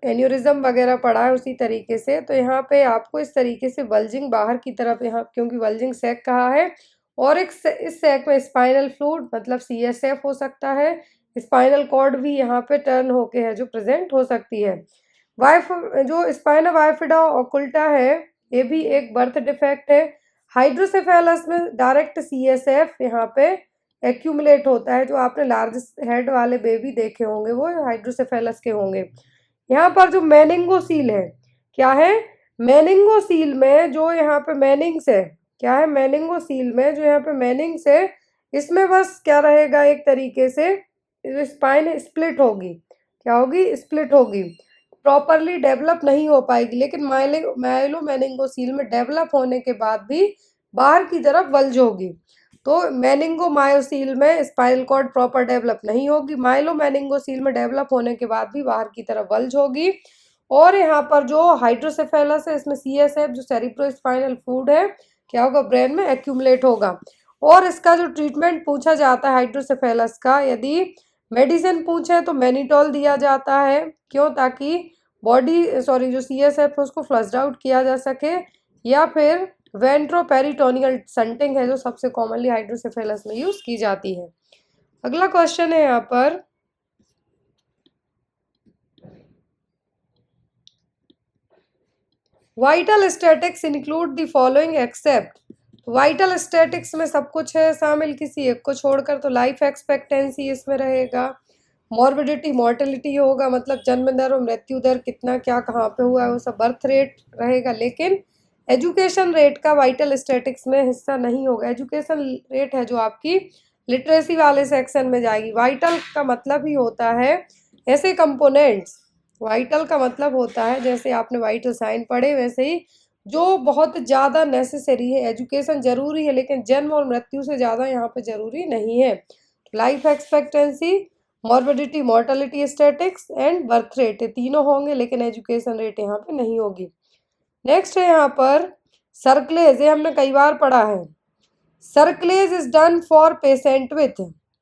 एन्यूरिज्म वगैरह पढ़ा है उसी तरीके से, तो यहाँ पे आपको इस तरीके से बल्जिंग बाहर की तरफ, यहाँ क्योंकि बल्जिंग सैक कहा है, और इस सैक में स्पाइनल फ्लूइड मतलब CSF हो सकता है, स्पाइनल कॉर्ड भी यहाँ पे टर्न होके है जो प्रेजेंट हो सकती है। वाइफ जो स्पाइना बाइफिडा ऑकुल्टा है, ये भी एक बर्थ डिफेक्ट है। हाइड्रोसेफेलस में डायरेक्ट CSF यहाँ पे एक्यूमुलेट होता है, जो आपने लार्ज हेड वाले बेबी देखे होंगे वो हाइड्रोसेफेलस के होंगे। यहाँ पर जो मेनिंगोसील है, क्या है, मेनिंगोसील में जो यहाँ पे मेनिंग्स है, क्या है, मेनिंगोसील में जो यहाँ पे मेनिंग्स है, इसमें बस क्या रहेगा, एक तरीके से स्पाइन स्प्लिट होगी, क्या होगी, स्प्लिट होगी, प्रॉपरली डेवलप नहीं हो पाएगी। लेकिन माइलो मेनिंगोसील में डेवलप होने के बाद भी बाहर की तरफ बल्ज होगी। तो मेनिंगोमायोसील में स्पाइनल कॉर्ड प्रॉपर डेवलप नहीं होगी, माइलो मेनिंगोसील में डेवलप होने के बाद भी बाहर की तरफ बल्ज होगी। और यहाँ पर जो हाइड्रोसेफेलस है, इसमें CSF जो सेरिब्रोस्पाइनल फ्लूइड है, क्या होगा, ब्रेन में एक्यूमुलेट होगा। और इसका जो ट्रीटमेंट पूछा जाता है हाइड्रोसेफेलस का, यदि मेडिसिन पूछे तो मैनिटोल दिया जाता है, क्यों, ताकि जो CSF है उसको फ्लश्ड आउट किया जा सके, या फिर वेंट्रोपेरिटोनियल शंटिंग है जो सबसे कॉमनली हाइड्रोसेफेलस में यूज की जाती है। अगला क्वेश्चन है यहाँ पर, vital statics include the following accept. Vital statics में सब कुछ है शामिल, किसी एक को छोड़कर, तो लाइफ एक्सपेक्टेंसी इसमें रहेगा, मॉर्बिडिटी मॉर्टेलिटी होगा, मतलब जन्म दर और मृत्यु दर कितना क्या कहाँ पे हुआ है वो सब, बर्थ रेट रहेगा। लेकिन एजुकेशन रेट का वाइटल स्टैटिक्स में हिस्सा नहीं होगा। एजुकेशन रेट है जो आपकी लिटरेसी वाले सेक्शन में जाएगी। वाइटल का मतलब ही होता है ऐसे कंपोनेंट्स, वाइटल का मतलब होता है, जैसे आपने वाइटल साइन पढ़े वैसे ही, जो बहुत ज़्यादा नेसेसरी है। एजुकेशन जरूरी है लेकिन जन्म और मृत्यु से ज़्यादा यहाँ पे जरूरी नहीं है। Life expectancy, morbidity mortality statics and birth rate, ये तीनों होंगे, लेकिन एजुकेशन रेट यहाँ पे नहीं होगी। नेक्स्ट है यहाँ पर सर्कलेज, ये हमने कई बार पढ़ा है। Cerclage is done for patient with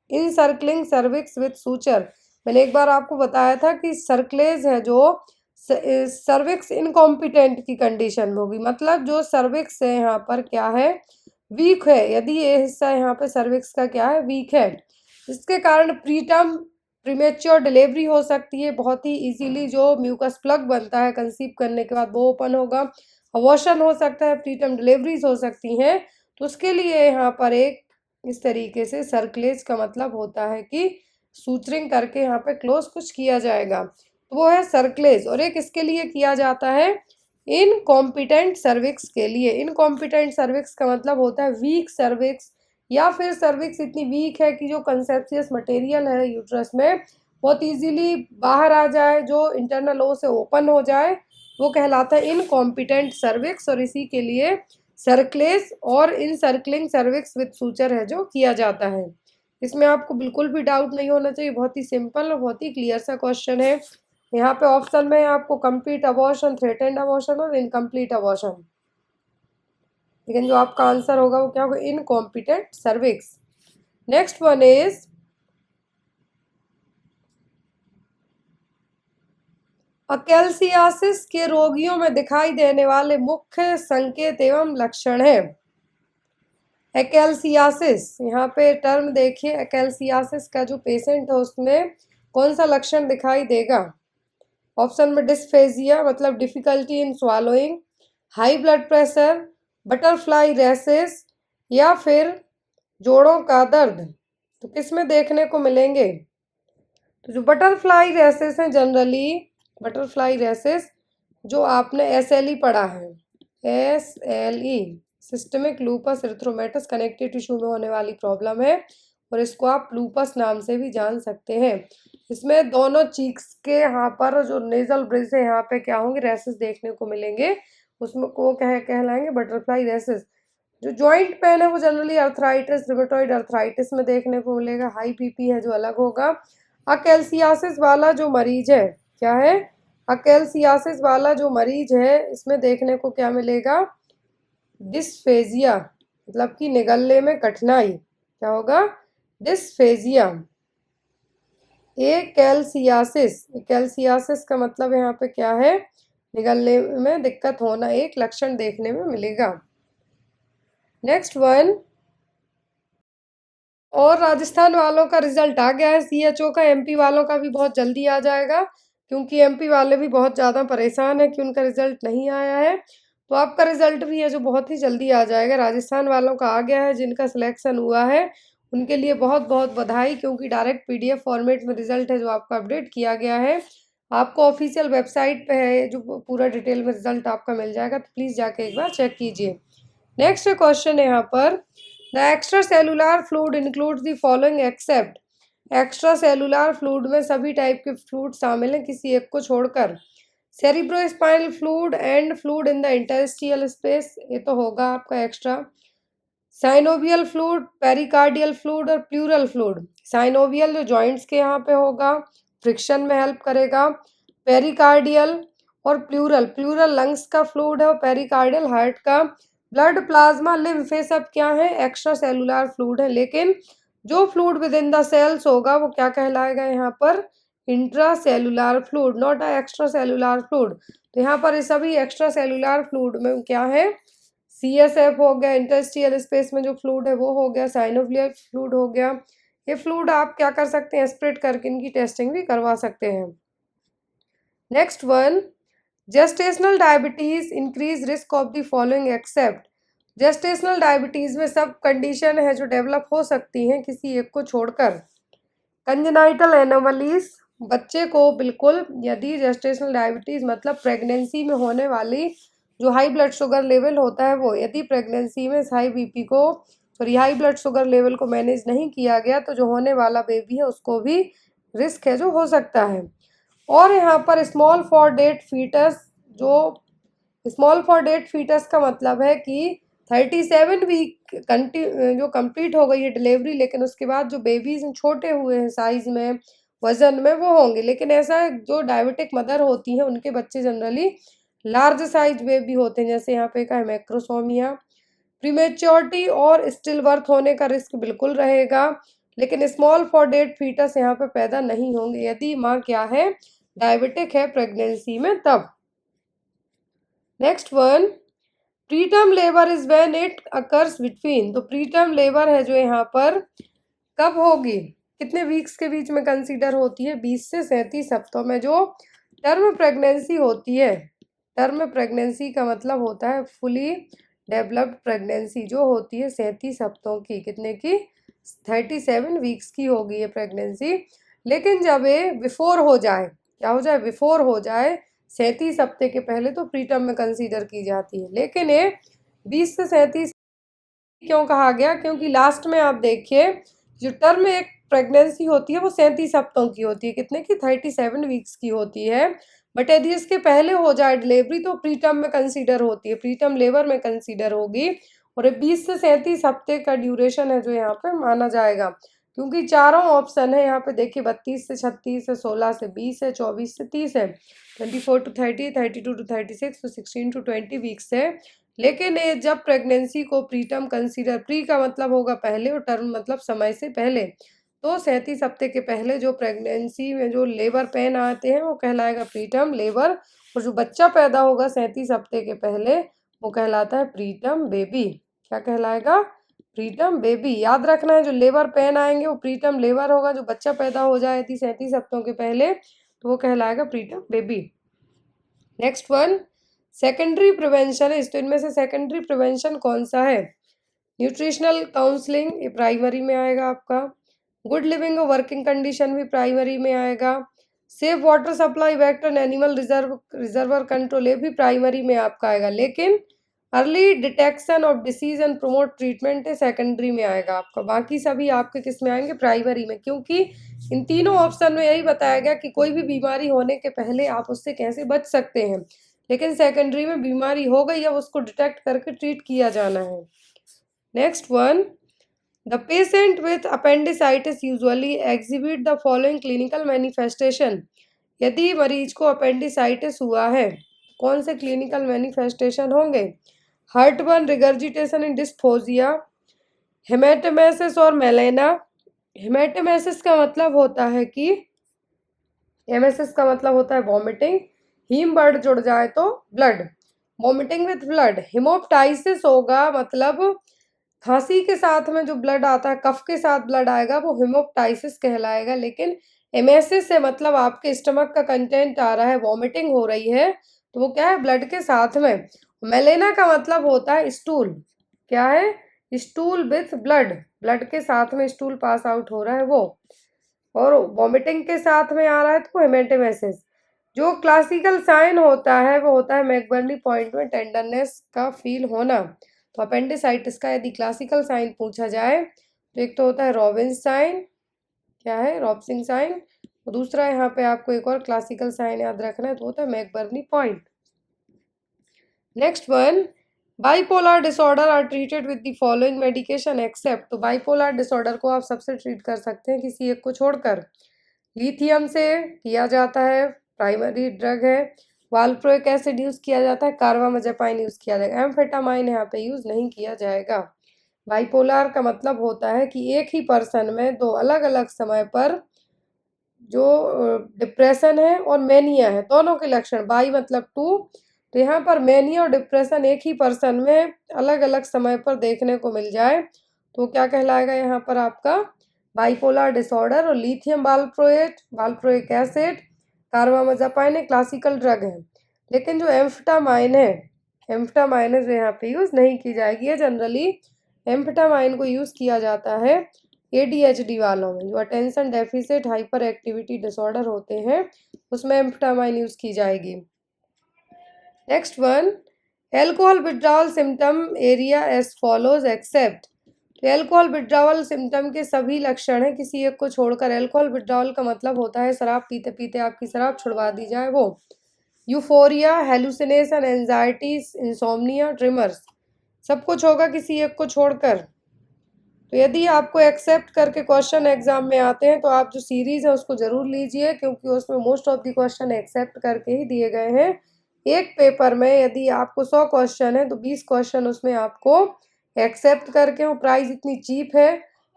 encircling cervix with suture. मैंने एक बार आपको बताया था कि सर्कलेज है जो सर्विक्स इनकॉम्पिटेंट की कंडीशन में होगी, मतलब जो सर्विक्स है यहाँ पर क्या है, वीक है। यदि ये हिस्सा यहाँ पे सर्विक्स का क्या है, वीक है, इसके कारण प्रीटर्म प्रीमेच्योर डिलीवरी हो सकती है। बहुत ही इजीली जो म्यूकस प्लग बनता है कंसीव करने के बाद वो ओपन होगा, अबॉर्शन हो सकता है, प्रीटर्म डिलीवरीज हो सकती हैं। तो उसके लिए यहाँ पर एक इस तरीके से सर्कलेज का मतलब होता है कि सूचरिंग करके यहाँ पे क्लोज कुछ किया जाएगा, तो वो है सर्कलेज। और एक इसके लिए किया जाता है इनकॉम्पिटेंट सर्विक्स के लिए। इनकॉम्पिटेंट सर्विक्स का मतलब होता है वीक सर्विक्स, या फिर सर्विक्स इतनी वीक है कि जो कंसेप्शियस मटेरियल है यूट्रस में बहुत इजीली बाहर आ जाए, जो इंटरनल ओ से ओपन हो जाए, वो कहलाता है इनकॉम्पिटेंट सर्विक्स। और इसी के लिए सर्कलेज और इनसर्कलिंग सर्विक्स विद सूचर है जो किया जाता है। इसमें आपको बिल्कुल भी डाउट नहीं होना चाहिए, बहुत ही सिंपल और बहुत ही क्लियर सा क्वेश्चन है। यहाँ पे ऑप्शन में आपको कंप्लीट अबॉर्शन, थ्रेटेंड अबॉर्शन और इनकम्प्लीट अबॉर्शन, लेकिन जो आपका आंसर होगा वो क्या होगा, incompetent cervix. Next one is achalasia के रोगियों में दिखाई देने वाले मुख्य संकेत एवं लक्षण है। एकेल्सियासिस, यहाँ पे टर्म देखिए, एकेल्सियासिस का जो पेशेंट है उसमें कौन सा लक्षण दिखाई देगा। ऑप्शन में डिस्फेजिया मतलब difficulty in swallowing, high blood pressure, butterfly rashes, या फिर जोड़ों का दर्द। तो किस में देखने को मिलेंगे, तो जो बटरफ्लाई रैसेस हैं, जनरली बटरफ्लाई रैसेस जो आपने SLE पढ़ा है, SLE systemic lupus erythematosus connective tissue में होने वाली प्रॉब्लम है, और इसको आप लूपस नाम से भी जान सकते हैं। इसमें दोनों चीक्स के यहाँ पर जो नेजल ब्रिज है यहाँ पे क्या होंगे, रैसेस देखने को मिलेंगे, उसमें को कहलाएंगे बटरफ्लाई रैसेस। जो जॉइंट पेन है वो जनरली अर्थराइटिस, रिमेटॉइड अर्थराइटिस में देखने को मिलेगा। हाई BP है जो अलग होगा। अकेल्सियासिस वाला जो मरीज है, क्या है, अकेल्सियासिस वाला जो मरीज है इसमें देखने को क्या मिलेगा, डिस्फेजिया मतलब कि निगलने में कठिनाई, क्या होगा, डिस्फेजिया। ए कैल्सियासिस, कैल्सियासिस का मतलब यहाँ पे क्या है, निगलने में दिक्कत होना, एक लक्षण देखने में मिलेगा। नेक्स्ट वन, और राजस्थान वालों का रिजल्ट आ गया है सीएचओ का, एमपी वालों का भी बहुत जल्दी आ जाएगा, क्योंकि एमपी वाले भी बहुत ज़्यादा परेशान है कि उनका रिजल्ट नहीं आया है। तो आपका रिजल्ट भी है जो बहुत ही जल्दी आ जाएगा। राजस्थान वालों का आ गया है, जिनका सिलेक्शन हुआ है उनके लिए बहुत बहुत बधाई, क्योंकि डायरेक्ट पीडीएफ फॉर्मेट में रिजल्ट है जो आपका अपडेट किया गया है। आपको ऑफिशियल वेबसाइट पे है जो पूरा डिटेल में रिजल्ट आपका मिल जाएगा, तो प्लीज़ जाके एक बार चेक कीजिए। नेक्स्ट क्वेश्चन है यहाँ पर, the extra cellular fluid includes the following accept. Extra cellular fluid में सभी टाइप के फ्लूइड शामिल हैं किसी एक को छोड़कर। Cerebrospinal fluid and fluid in the interstitial space, ये तो होगा आपका extra. Synovial fluid, pericardial fluid और प्लूरल फ्लूइड। साइनोवियल जो जॉइंट्स के यहाँ पे होगा, फ्रिक्शन में हेल्प करेगा। पेरिकार्डियल और प्लूरल, प्लूरल लंग्स का फ्लूइड है और पेरिकार्डियल हार्ट का। ब्लड, प्लाज्मा, लिम्फ, ये सब क्या है, एक्स्ट्रा सेलुलर फ्लूइड है। लेकिन जो fluid within the cells होगा वो क्या कहलाएगा यहाँ पर, intracellular fluid, not a extracellular fluid. तो यहाँ पर ये सभी एक्स्ट्रा सेलुलर फ्लूइड में क्या है, सीएसएफ हो गया, इंटरस्टिशियल स्पेस में जो फ्लूइड है वो हो गया, साइनोवियल फ्लूइड हो गया। ये फ्लूइड आप क्या कर सकते हैं, स्प्रेड करके इनकी टेस्टिंग भी करवा सकते हैं। Next one, gestational diabetes increase risk of the following accept. Gestational diabetes में सब कंडीशन है जो डेवलप हो सकती हैं किसी एक को छोड़कर। कंजेनाइटल एनोमलीज, बच्चे को बिल्कुल, यदि जेस्टेशनल डायबिटीज मतलब प्रेगनेंसी में होने वाली जो हाई ब्लड शुगर लेवल होता है वो, यदि प्रेगनेंसी में हाई बीपी को, sorry high blood sugar level को मैनेज नहीं किया गया तो जो होने वाला बेबी है उसको भी रिस्क है जो हो सकता है। और यहाँ पर स्मॉल फॉर डेट फीटस, जो स्मॉल फॉर डेट फीटस का मतलब है कि 37 वीक जो कंप्लीट हो गई है डिलीवरी, लेकिन उसके बाद जो बेबीज छोटे हुए हैं साइज में, वजन में, वो होंगे। लेकिन ऐसा जो डायबिटिक मदर होती हैं उनके बच्चे जनरली लार्ज साइज बेबी होते हैं, जैसे यहाँ पे का है मैक्रोसोमिया। प्रीमेच्योरिटी और स्टिल बर्थ होने का रिस्क बिल्कुल रहेगा, लेकिन स्मॉल फॉर डेट फीटस यहाँ पे पैदा नहीं होंगे यदि माँ क्या है, डायबिटिक है प्रेगनेंसी में तब। Next one, preterm labour is when it occurs between. तो प्रीटर्म लेबर है जो यहाँ पर कब होगी, कितने वीक्स के बीच में कंसीडर होती है, 20 से 37 हफ्तों में जो टर्म प्रेगनेंसी होती है। टर्म प्रेगनेंसी का मतलब होता है फुली डेवलप्ड प्रेगनेंसी, जो होती है 37 हफ्तों की, कितने की, 37 वीक्स की होगी ये प्रेगनेंसी। लेकिन जब ये बिफोर हो जाए, क्या हो जाए, बिफोर हो जाए 37 हफ्ते के पहले, तो प्रीटर्म में कंसीडर की जाती है। लेकिन ये 20 से 37 क्यों कहा गया, क्योंकि लास्ट में आप देखिए जो टर्म एक प्रेगनेंसी होती है वो 37 हफ्तों की होती है, कितने की, 37 वीक्स की होती है। बट यदि इसके पहले हो जाए डिलीवरी तो प्रीटर्म में कंसीडर होती है, प्रीटर्म लेबर में कंसीडर होगी। और 20 से 37 हफ्ते का ड्यूरेशन है जो यहाँ पे माना जाएगा, क्योंकि चारों ऑप्शन है यहाँ पे देखिए, 32 से 36 है, 16 से 20 है, 24 से 30 है, 24 to 30, 32 to 36, तो 16 to 20 वीक्स है। लेकिन ये जब प्रेगनेंसी को प्रीटर्म कंसीडर, प्री का मतलब होगा पहले और टर्म मतलब समय से पहले, तो 37 हफ्ते के पहले जो प्रेगनेंसी में जो लेबर पेन आते हैं वो कहलाएगा प्रीटर्म लेबर, और जो बच्चा पैदा होगा 37 हफ्ते के पहले वो कहलाता है प्रीटर्म बेबी। क्या कहलाएगा, प्रीटर्म बेबी। याद रखना है जो लेबर पेन आएंगे वो प्रीटर्म लेबर होगा, जो बच्चा पैदा हो जाए यदि 37 हफ्तों के पहले तो वो कहलाएगा preterm baby. Next one, secondary prevention है, तो इनमें से सेकेंडरी प्रिवेंशन कौन सा है, न्यूट्रिशनल काउंसलिंग, ये प्राइमरी में आएगा आपका। गुड लिविंग और वर्किंग कंडीशन भी प्राइमरी में आएगा। Safe water supply, vector animal reservoir control, ये भी प्राइमरी में आपका आएगा। लेकिन early detection of disease and promote treatment है सेकेंडरी में आएगा आपका। बाकी सभी आपके किस में आएंगे, प्राइमरी में, क्योंकि इन तीनों ऑप्शन में यही बताया गया कि कोई भी बीमारी होने के पहले आप उससे कैसे बच सकते हैं। लेकिन सेकेंडरी में बीमारी हो गई, अब उसको डिटेक्ट करके ट्रीट किया जाना है। Next one, the patient with appendicitis usually exhibit the following clinical manifestation. यदि मरीज को अपेंडिसाइटिस हुआ है, कौन से क्लिनिकल मैनिफेस्टेशन होंगे, हार्टबर्न, रिगर्जिटेशन इन डिस्फोजिया, हेमेटोमेसिस और मेलेना। हेमेटोमेसिस का मतलब होता है कि MSS का मतलब होता है वॉमिटिंग, हीम वर्ड जुड़ जाए तो ब्लड, वॉमिटिंग विथ ब्लड। हिमोप्टाइसिस होगा मतलब खांसी के साथ में जो ब्लड आता है, कफ के साथ ब्लड आएगा, वो हिमोप्टाइसिस कहलाएगा। लेकिन एमेसिस से मतलब आपके स्टमक का कंटेंट आ रहा है, वॉमिटिंग हो रही है, तो वो क्या है, ब्लड के साथ में। मेलेना का मतलब होता है स्टूल, क्या है, स्टूल विथ ब्लड, ब्लड के साथ में स्टूल पास आउट हो रहा है वो, और वॉमिटिंग के साथ में आ रहा है तो हेमेटेमेसिस। जो क्लासिकल साइन होता है वो होता है मैकबर्नी पॉइंट में टेंडरनेस का फील होना। तो अपेंडिसाइटिस का यदि क्लासिकल साइन पूछा जाए तो एक तो होता है रॉबिन्स साइन, क्या है, रॉबसिंग साइन, और दूसरा यहाँ पे आपको एक और क्लासिकल साइन याद रखना है तो होता है McBurney point. Next one, bipolar disorder are treated with the following medication except. तो बाइपोलर डिसऑर्डर को आप सबसे ट्रीट कर सकते हैं किसी एक को छोड़कर। लिथियम से किया जाता है, प्राइमरी ड्रग है। वाल्प्रोइक एसिड यूज किया जाता है, कार्बामाजेपाइन यूज किया जाएगा, एम्फेटामाइन यहाँ पे यूज नहीं किया जाएगा। बाइपोलर का मतलब होता है कि एक ही पर्सन में दो अलग अलग समय पर जो डिप्रेशन है और मेनिया है, दोनों के लक्षण, बाई मतलब टू, तो यहाँ पर मेनिया और डिप्रेशन एक ही पर्सन में अलग अलग समय पर देखने को मिल जाए तो क्या कहलाएगा यहाँ पर आपका बाइपोलर डिसऑर्डर। और lithium valproate, valproic acid, carbamazepine classical drug है, लेकिन जो एम्फेटामाइन है, एम्फेटामाइन है जो यहाँ पे यूज नहीं की जाएगी है। जनरली एम्फेटामाइन को यूज किया जाता है ADHD वालों में, जो attention deficit hyperactivity disorder होते हैं, उसमें एम्फेटामाइन यूज की जाएगी। Next one, alcohol withdrawal symptom area as follows except. तो एल्कोहल विड्रॉवल सिम्टम के सभी लक्षण हैं किसी एक को छोड़कर। एल्कोहल विड्रॉवल का मतलब होता है शराब पीते पीते आपकी शराब छुड़वा दी जाए वो। Euphoria, hallucination, anxiety, insomnia, trimmers, सब कुछ होगा किसी एक को छोड़कर। तो यदि आपको एक्सेप्ट करके क्वेश्चन एग्जाम में आते हैं तो आप जो सीरीज है उसको जरूर लीजिए, क्योंकि उसमें most of the question except करके ही दिए गए हैं। एक पेपर में यदि आपको 100 क्वेश्चन है तो 20 क्वेश्चन उसमें आपको एक्सेप्ट करके, वो प्राइस इतनी चीप है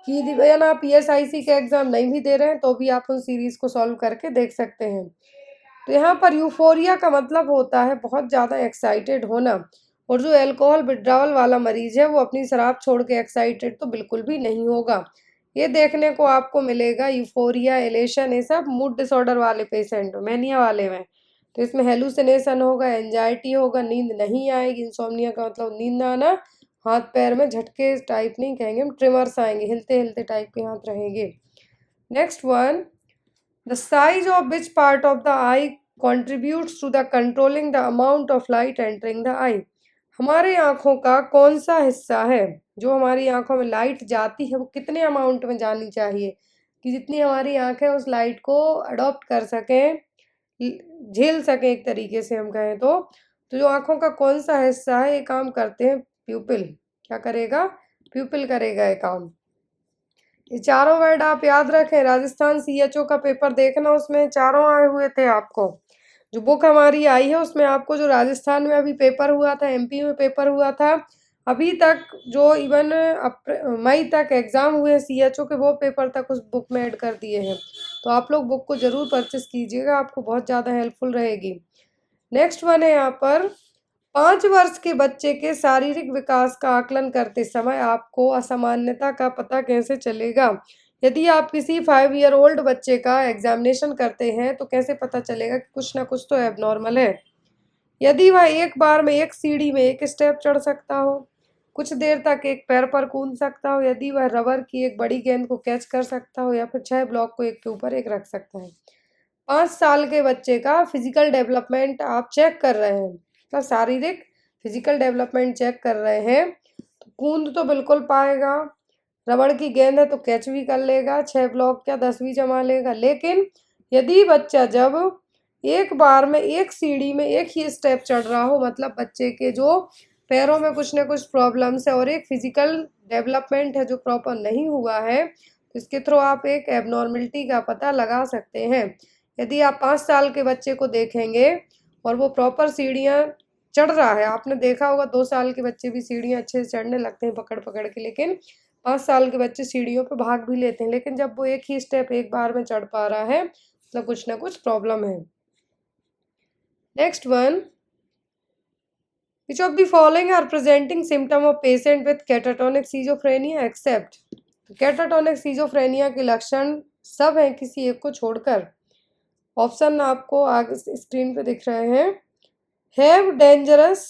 कि इवन आप PSIC के एग्जाम नहीं भी दे रहे हैं तो भी आप उन सीरीज को सॉल्व करके देख सकते हैं। तो यहाँ पर यूफोरिया का मतलब होता है बहुत ज़्यादा एक्साइटेड होना, और जो अल्कोहल विड्रॉवल वाला मरीज है वो अपनी शराब छोड़ के एक्साइटेड तो बिल्कुल भी नहीं होगा। ये देखने को आपको मिलेगा यूफोरिया, एलेशन, ये सब मूड डिसऑर्डर वाले पेशेंट, मैनिया वाले में। तो इसमें हेलुसिनेशन होगा, एंजाइटी होगा, नींद नहीं आएगी, इंसोम्निया का मतलब नींद ना आना, हाथ पैर में झटके टाइप नहीं कहेंगे हम, ट्रिमर्स आएंगे, हिलते हिलते टाइप के हाथ रहेंगे। Next one, the size of which part of the eye contributes to the controlling the amount of light entering the eye। हमारे आँखों का कौन सा हिस्सा है जो हमारी आँखों में लाइट जाती है वो कितने अमाउंट में जानी चाहिए कि जितनी हमारी आँखें उस लाइट को अडॉप्ट कर सकें, झेल सकें एक तरीके से हम कहें तो जो आँखों का कौन सा हिस्सा है ये काम करते हैं प्यूपिल। क्या करेगा, प्यूपिल करेगा ये काम। ये चारों वर्ड आप याद रखें, राजस्थान CHO का पेपर देखना, उसमें चारों आए हुए थे आपको। जो बुक हमारी आई है उसमें आपको जो राजस्थान में अभी पेपर हुआ था, MP में पेपर हुआ था, अभी तक जो इवन मई तक एग्जाम हुए CHO के, वो पेपर तक उस बुक में ऐड कर दिए हैं। तो आप लोग बुक को जरूर परचेस कीजिएगा, आपको बहुत ज़्यादा हेल्पफुल रहेगी। नेक्स्ट वन है यहाँ पर, 5 वर्ष के बच्चे के शारीरिक विकास का आकलन करते समय आपको असामान्यता का पता कैसे चलेगा। यदि आप किसी 5 ईयर ओल्ड बच्चे का एग्जामिनेशन करते हैं तो कैसे पता चलेगा कि कुछ ना कुछ तो एबनॉर्मल है। यदि वह एक बार में एक सीढ़ी में एक स्टेप चढ़ सकता हो, कुछ देर तक एक पैर पर कूद सकता हो, यदि वह रबर की एक बड़ी गेंद को कैच कर सकता हो, या फिर 6 ब्लॉक को एक के ऊपर एक रख सकता है। 5 साल के बच्चे का फिजिकल डेवलपमेंट आप चेक कर रहे हैं, मतलब शारीरिक फिजिकल डेवलपमेंट चेक कर रहे हैं, तो कूद तो बिल्कुल पाएगा, रबड़ की गेंद है तो कैच भी कर लेगा, 6 ब्लॉक क्या 10 भी जमा लेगा। लेकिन यदि बच्चा जब एक बार में एक सीढ़ी में एक ही स्टेप चढ़ रहा हो, मतलब बच्चे के जो पैरों में कुछ ना कुछ प्रॉब्लम्स है और एक फिजिकल डेवलपमेंट है जो प्रॉपर नहीं हुआ है, तो इसके थ्रू आप एक एबनॉर्मलिटी का पता लगा सकते हैं। यदि आप 5 साल के बच्चे को देखेंगे और वो प्रॉपर सीढ़ियाँ चढ़ रहा है, आपने देखा होगा 2 साल के बच्चे भी सीढ़ियाँ अच्छे से चढ़ने लगते हैं पकड़ पकड़ के, लेकिन 5 साल के बच्चे सीढ़ियों पे भाग भी लेते हैं, लेकिन जब वो एक ही स्टेप एक बार में चढ़ पा रहा है मतलब कुछ ना कुछ प्रॉब्लम है। Next one, which of the following are presenting symptom of patient with catatonic schizophrenia except? Catatonic schizophrenia के लक्षण सब हैं किसी एक को छोड़कर। ऑप्शन आपको आगे स्क्रीन पे दिख रहे हैं। Have dangerous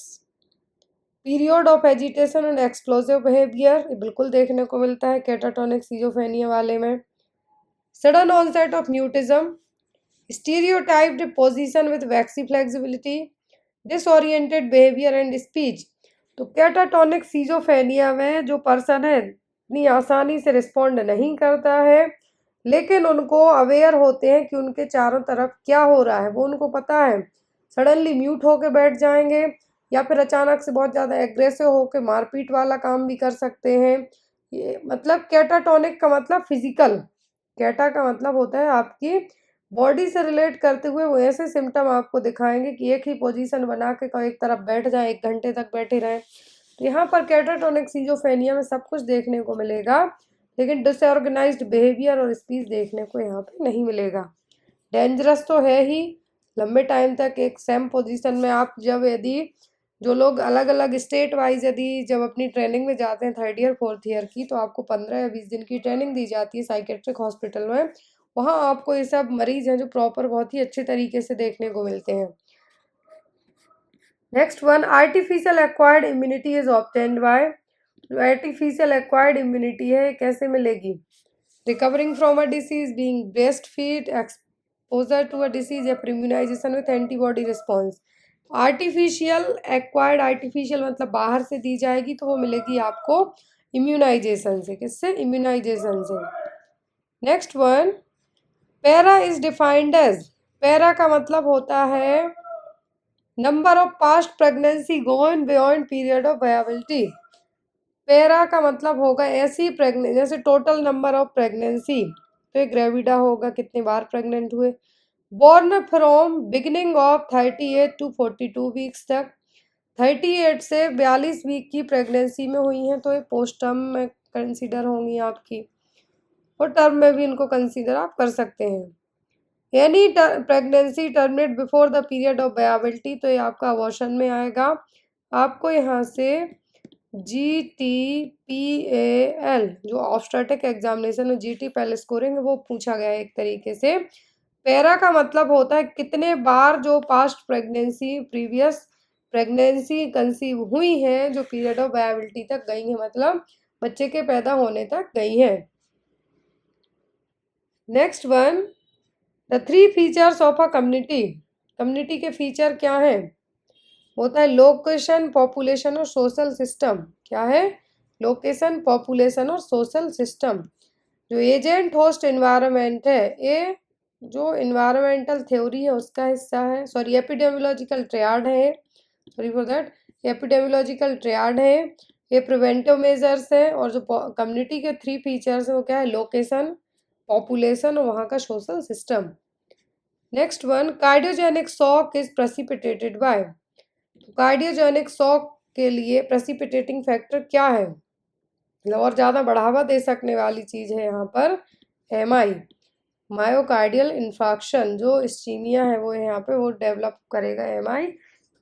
period of agitation and explosive behaviour, ये बिल्कुल देखने को मिलता है कैटाटोनिक सीजोफ्रेनिया वाले में। Sudden onset of mutism, stereotyped position with waxy flexibility, disoriented behaviour and speech. तो कैटाटोनिक सीजोफ्रेनिया में जो पर्सन है इतनी आसानी से रिस्पॉन्ड नहीं करता है, लेकिन उनको अवेयर होते हैं कि उनके चारों तरफ क्या हो रहा है, वो उनको पता है। सडनली म्यूट होके बैठ जाएंगे या फिर अचानक से बहुत ज़्यादा एग्रेसिव होके मारपीट वाला काम भी कर सकते हैं। ये मतलब कैटाटोनिक का मतलब फिजिकल, कैटा का मतलब होता है आपकी बॉडी से रिलेट करते हुए वो ऐसे सिम्टम आपको दिखाएंगे कि एक ही पोजीशन बना के एक तरफ बैठ जाए, 1 घंटे तक बैठे रहें। तो यहाँ पर कैटाटोनिक सीजोफ्रेनिया में सब कुछ देखने को मिलेगा, लेकिन डिसऑर्गेनाइज्ड बिहेवियर और स्पीच देखने को यहाँ पे नहीं मिलेगा। डेंजरस तो है ही, लंबे टाइम तक एक सेम पोजीशन में आप जब यदि जो लोग अलग अलग स्टेट वाइज यदि जब अपनी ट्रेनिंग में जाते हैं 3rd ईयर 4th ईयर की, तो आपको 15 या 20 दिन की ट्रेनिंग दी जाती है साइकेट्रिक हॉस्पिटल में। वहाँ आपको ये सब मरीज हैं जो प्रॉपर बहुत ही अच्छे तरीके से देखने को मिलते हैं। Next one, artificial acquired immunity is obtained by. जो आर्टिफिशियल एक्वायर्ड इम्यूनिटी है कैसे मिलेगी? Recovering from a disease, being breast feed, exposure to a disease या immunization with antibody response. Artificial acquired, artificial मतलब बाहर से दी जाएगी, तो वो मिलेगी आपको इम्यूनाइजेशन से। किससे? इम्यूनाइजेशन से। Next one, para is defined as. Para का मतलब होता है number of past pregnancy gone beyond period of viability. Para का मतलब होगा ऐसी प्रेगनेंसी, जैसे टोटल नंबर ऑफ प्रेगनेंसी, तो एक ग्रेविडा होगा कितनी बार प्रेग्नेंट हुए। Born from beginning of 38 to 42 weeks तक, 38 से 42 वीक की प्रेगनेंसी में हुई हैं तो ये पोस्ट टर्म में कंसीडर होंगी आपकी, और टर्म में भी इनको कंसीडर आप कर सकते हैं। Any pregnancy terminate before the period of viability, तो ये आपका अबॉर्शन में आएगा। आपको यहाँ से GTPAL जो ऑब्स्टेट्रिक एग्जामिनेशन में GT पहल स्कोरिंग वो पूछा गया है एक तरीके से। पैरा का मतलब होता है कितने बार जो past pregnancy previous pregnancy conceive हुई हैं जो पीरियड ऑफ वायबिलिटी तक गई हैं, मतलब बच्चे के पैदा होने तक गई हैं। Next one, the 3 features of a community. Community के फीचर क्या हैं? होता है लोकेशन, पॉपुलेशन और सोशल सिस्टम। क्या है? लोकेशन, पॉपुलेशन और सोशल सिस्टम। जो एजेंट होस्ट एनवायरनमेंट है, ये जो इन्वायरमेंटल थ्योरी है उसका हिस्सा है। सॉरी, एपिडेमियोलॉजिकल ट्रियाड है, सॉरी फॉर दैट, एपिडेमियोलॉजिकल ट्रियाड है। ये प्रिवेंटिव मेजर्स है। और जो कम्युनिटी के 3 फीचर्स हैं वो क्या है? लोकेशन, पॉपुलेशन और वहाँ का social system. Next one, cardiogenic shock is precipitated bye. Cardiogenic shock के लिए प्रेसिपिटेटिंग फैक्टर क्या है? और ज़्यादा बढ़ावा दे सकने वाली चीज़ है यहाँ पर MI, मायोकार्डियल इन्फार्क्शन। जो इस्चीमिया है वो यहाँ पे वो डेवलप करेगा MI।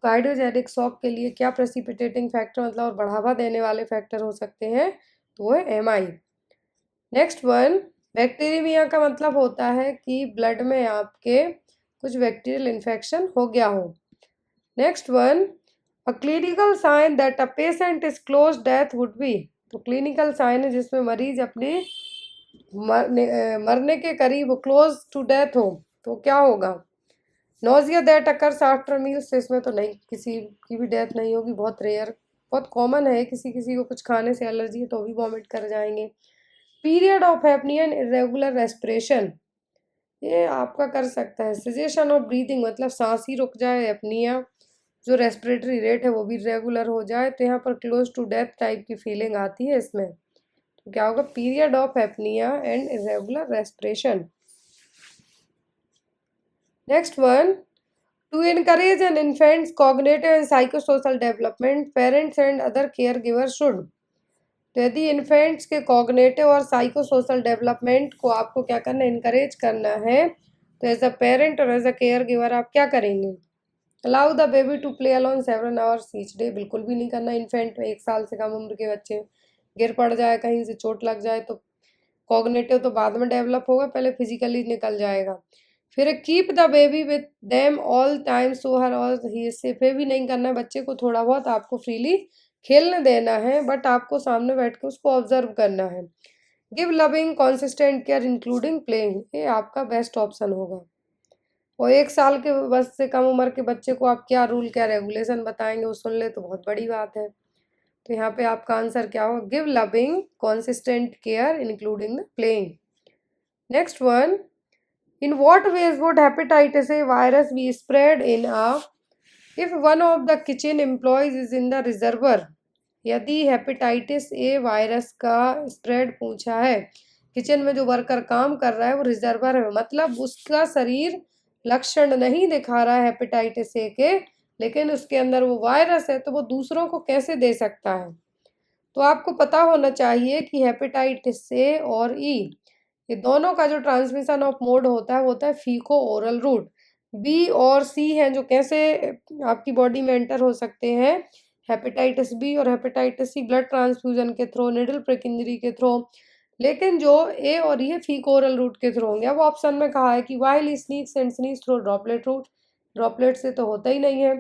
कार्डियोजेनिक शॉक के लिए क्या प्रेसिपिटेटिंग फैक्टर मतलब और बढ़ावा देने वाले फैक्टर हो सकते हैं? तो वो है MI। नेक्स्ट वन, बैक्टीरियमिया का मतलब होता है कि ब्लड में आपके कुछ बैक्टीरियल इन्फेक्शन हो गया हो। Next one, a clinical sign that a patient is close death would be. तो क्लिनिकल साइन है जिसमें मरीज अपने मरने के करीब क्लोज टू डेथ हो, तो क्या होगा? Nausea that occurs after meals, इसमें तो नहीं, किसी की भी डेथ नहीं होगी, बहुत रेयर, बहुत कॉमन है। किसी किसी को कुछ खाने से एलर्जी है तो भी वॉमिट कर जाएंगे। Period of apnoea and irregular respiration, ये आपका कर सकता है। सिजेशन ऑफ ब्रीदिंग मतलब सांस ही रुक जाए, एपनिया जो रेस्पिरेटरी रेट है वो भी रेगुलर हो जाए, तो यहाँ पर क्लोज टू डेथ टाइप की फीलिंग आती है इसमें। तो क्या होगा? Period of apnoea and irregular respiration. Next one, to encourage an infant's cognitive and psychosocial development, parents and other care giver should. तो यदि इन्फेंट्स के कॉग्निटिव और साइकोसोशल डेवलपमेंट को आपको क्या करना है? इनकरेज करना है, तो एज अ पेरेंट और एज अ केयर गिवर आप क्या करेंगे? Allow the baby to play alone 7 hours each day, बिल्कुल भी नहीं करना। इन्फेंट में 1 साल से कम उम्र के बच्चे गिर पड़ जाए, कहीं से चोट लग जाए तो कॉग्निटिव तो बाद में डेवलप होगा, पहले फिजिकली निकल जाएगा। फिर keep the baby with them all time so हर और ही से, फिर भी नहीं करना है बच्चे को, थोड़ा बहुत आपको फ्रीली खेलने देना है बट आपको सामने बैठ के उसको ऑब्जर्व करना है। Give loving consistent care including playing, ये आपका बेस्ट ऑप्शन होगा। और 1 साल के बस से कम उम्र के बच्चे को आप क्या रूल क्या रेगुलेशन बताएंगे, वो सुन ले तो बहुत बड़ी बात है। तो यहाँ पे आपका आंसर क्या होगा? Give loving consistent care including the playing. Next one, in what ways would hepatitis A virus be spread in a, if one of the kitchen employees is in the reservoir, यदि hepatitis A virus का spread पूछा है, kitchen में जो worker काम कर रहा है वो रिजर्वर है, मतलब उसका शरीर लक्षण नहीं दिखा रहा है हेपेटाइटिस ए के, लेकिन उसके अंदर वो वायरस है, तो वो दूसरों को कैसे दे सकता है? तो आपको पता होना चाहिए कि हेपेटाइटिस ए और ई, ये दोनों का जो ट्रांसमिशन ऑफ मोड होता है वो होता है फीको ओरल रूट। बी और सी हैं जो कैसे आपकी बॉडी में एंटर हो सकते हैं, हेपेटाइटिस बी और हेपेटाइटिस सी ब्लड ट्रांसफ्यूजन के थ्रू, निडल प्रिक इंजरी के थ्रू, लेकिन जो ए और ये फीको ओरल रूट के थ्रू होंगे। अब ऑप्शन में कहा है कि while sneezes and sneeze through droplet route, droplet से तो होता ही नहीं है।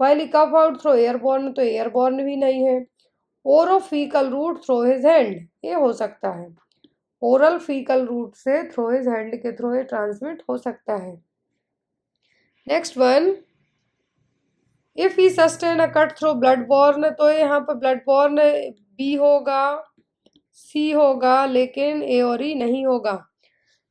While cough out through airborne, तो एयरबॉर्न भी नहीं है। Orofaecal route through his hand, ये हो सकता है, ओरल फीकल रूट से थ्रू हिज हैंड के थ्रू ये ट्रांसमिट हो सकता है। Next one, if he sustain a cut through blood born, तो यहाँ पर ब्लड बॉर्न बी होगा, सी होगा, लेकिन ए और ई नहीं होगा।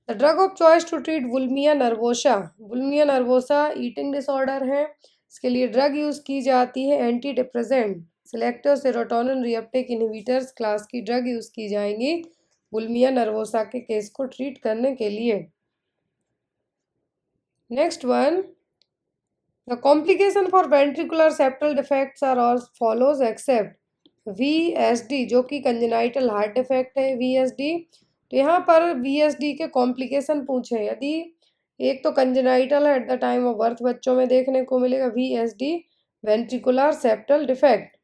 The drug of choice to treat bulimia nervosa, bulimia nervosa eating disorder है, इसके लिए ड्रग यूज की जाती है antidepressant, selective serotonin reuptake inhibitors class की ड्रग यूज की जाएंगी बुलिमिया नर्वोसा के केस को ट्रीट करने के लिए। Next one, the complication for ventricular septal defects are all follows except VSD, जो कि कंजेनाइटल हार्ट डिफेक्ट है VSD। तो यहाँ पर VSD के कॉम्प्लिकेशन पूछे, यदि एक तो कंजेनाइटल है at the time of birth, बच्चों में देखने को मिलेगा VSD वेंट्रिकुलर सेप्टल डिफेक्ट।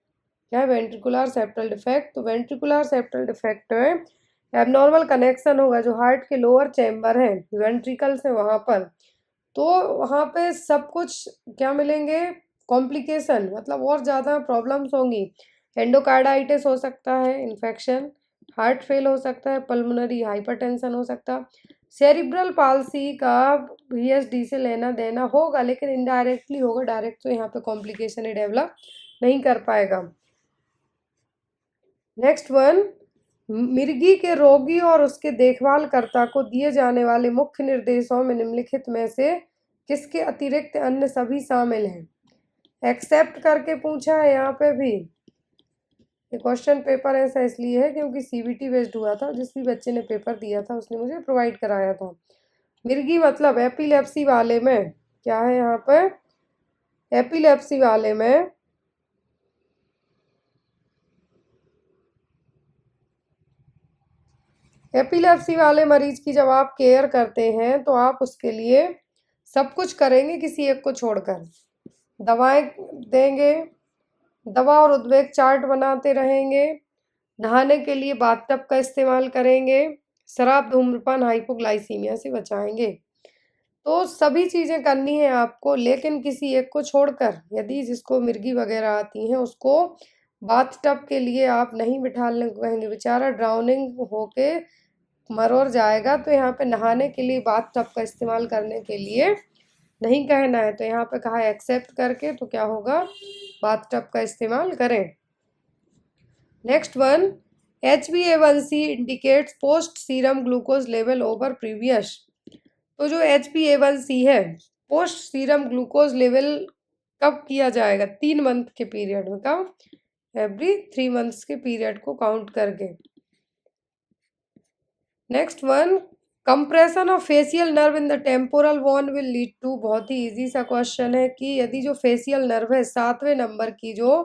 क्या है वेंट्रिकुलर सेप्टल डिफेक्ट? तो वेंट्रिकुलर सेप्टल डिफेक्ट में एबनॉर्मल कनेक्शन होगा जो हार्ट के लोअर चैम्बर है वेंट्रिकल से वहाँ पर, तो वहाँ पे सब कुछ क्या मिलेंगे? कॉम्प्लिकेशन, मतलब और ज़्यादा प्रॉब्लम्स होंगी। एंडोकार्डाइटिस हो सकता है, इन्फेक्शन, हार्ट फेल हो सकता है, पल्मोनरी हाइपरटेंशन हो सकता है, सेरिब्रल पाल्सी का VSD से लेना देना होगा, लेकिन इनडायरेक्टली होगा, डायरेक्ट तो यहाँ पे कॉम्प्लिकेशन ही डेवलप नहीं कर पाएगा। नेक्स्ट वन, मिर्गी के रोगी और उसके देखभालकर्ता को दिए जाने वाले मुख्य निर्देशों में निम्नलिखित में से किसके अतिरिक्त अन्य सभी शामिल हैं? एक्सेप्ट करके पूछा है यहाँ पे भी। ये क्वेश्चन पेपर ऐसा इसलिए है क्योंकि CBT बेस्ड हुआ था, जिस भी बच्चे ने पेपर दिया था उसने मुझे प्रोवाइड कराया था। मिर्गी मतलब एपिलेप्सी वाले में क्या है यहाँ पे? एपिलेप्सी वाले में एपिलेप्सी वाले मरीज की जब आप केयर करते हैं तो आप उसके लिए सब कुछ करेंगे किसी एक को छोड़कर। दवाएं देंगे, दवा और उद्वेग चार्ट बनाते रहेंगे, नहाने के लिए बाथटब का इस्तेमाल करेंगे, शराब धूम्रपान हाइपोग्लाइसीमिया से बचाएंगे। तो सभी चीज़ें करनी है आपको, लेकिन किसी एक को छोड़कर। यदि जिसको मिर्गी वगैरह आती हैं उसको बाथटब के लिए आप नहीं बिठाने को कहेंगे, बेचारा ड्राउनिंग होके मर और जाएगा, तो यहाँ पे नहाने के लिए बाथटब का इस्तेमाल करने के लिए नहीं कहना है। तो यहाँ पे कहा है एक्सेप्ट करके, तो क्या होगा? बाथटब का इस्तेमाल करें। Next one, HbA1c indicates post serum glucose level over previous. तो जो HbA1c है पोस्ट सीरम ग्लूकोज लेवल कब किया जाएगा? 3 मंथ के पीरियड में। कब? एवरी 3 मंथ्स के पीरियड को काउंट करके। Next one, compression of facial nerve in the temporal bone will lead to, बहुत ही इजी सा क्वेश्चन है कि यदि जो फेशियल नर्व है 7वें नंबर की जो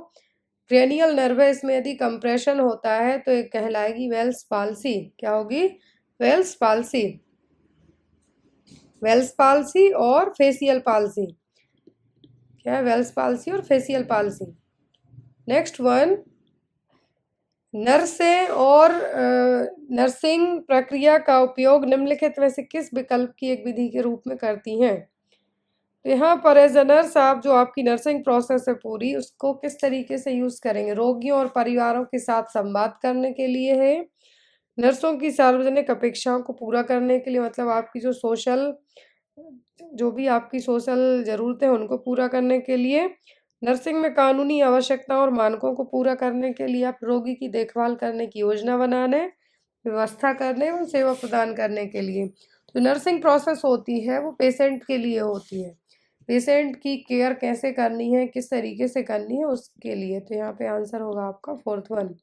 क्रेनियल नर्व है, इसमें यदि कंप्रेशन होता है तो एक कहलाएगी वेल्स पाल्सी। क्या होगी? Bell's palsy. वेल्स पाल्सी और फेसियल पाल्सी। क्या है? वेल्स पाल्सी और फेसियल पाल्सी। नेक्स्ट वन, नर्सें और नर्सिंग प्रक्रिया का उपयोग निम्नलिखित में से किस विकल्प की एक विधि के रूप में करती हैं? तो यहाँ पर एज अ नर्स आप जो आपकी नर्सिंग प्रोसेस है पूरी, उसको किस तरीके से यूज़ करेंगे? रोगियों और परिवारों के साथ संवाद करने के लिए है, नर्सों की सार्वजनिक अपेक्षाओं को पूरा करने के लिए, मतलब आपकी जो भी आपकी सोशल ज़रूरतें हैं उनको पूरा करने के लिए, नर्सिंग में कानूनी आवश्यकताओं और मानकों को पूरा करने के लिए, आप रोगी की देखभाल करने की योजना बनाने, व्यवस्था करने एवं सेवा प्रदान करने के लिए। तो नर्सिंग प्रोसेस होती है वो पेशेंट के लिए होती है, पेशेंट की केयर कैसे करनी है, किस तरीके से करनी है, उसके लिए। तो यहाँ पे आंसर होगा आपका फोर्थ वन।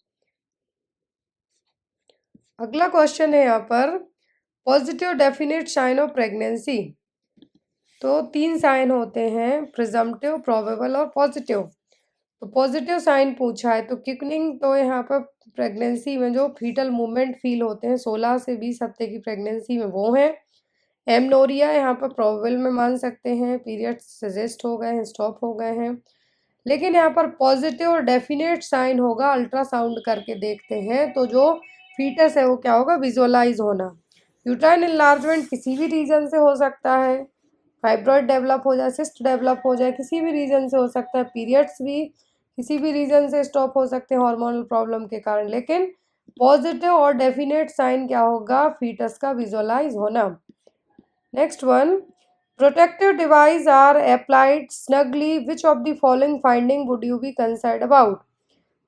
अगला क्वेश्चन है यहाँ पर, positive definite sign of pregnancy. तो 3 साइन होते हैं, प्रिजम्पटिव, प्रोबेबल और पॉजिटिव। तो पॉजिटिव साइन पूछा है तो क्विकनिंग, तो यहाँ पर प्रेगनेंसी में जो फीटल मूवमेंट फील होते हैं 16 से 20 हफ्ते की प्रेगनेंसी में, वो हैं। एमनोरिया यहाँ पर प्रोबेबल में मान सकते हैं, पीरियड्स सजेस्ट हो गए हैं, स्टॉप हो गए हैं। लेकिन यहाँ पर पॉजिटिव और डेफिनेट साइन होगा, अल्ट्रासाउंड करके देखते हैं तो जो फीटस है वो क्या होगा? विजुअलाइज होना। यूट्राइन इनलार्जमेंट किसी भी रीजन से हो सकता है, फाइब्रॉइड डेवलप हो जाए, सिस्ट डेवलप हो जाए, किसी भी रीजन से हो सकता है, पीरियड्स भी किसी भी रीजन से स्टॉप हो सकते हैं हार्मोनल प्रॉब्लम के कारण। लेकिन पॉजिटिव और डेफिनेट साइन क्या होगा? फीटस का विजुअलाइज होना। Next one, protective device are applied snugly, which of the following finding would you be concern about?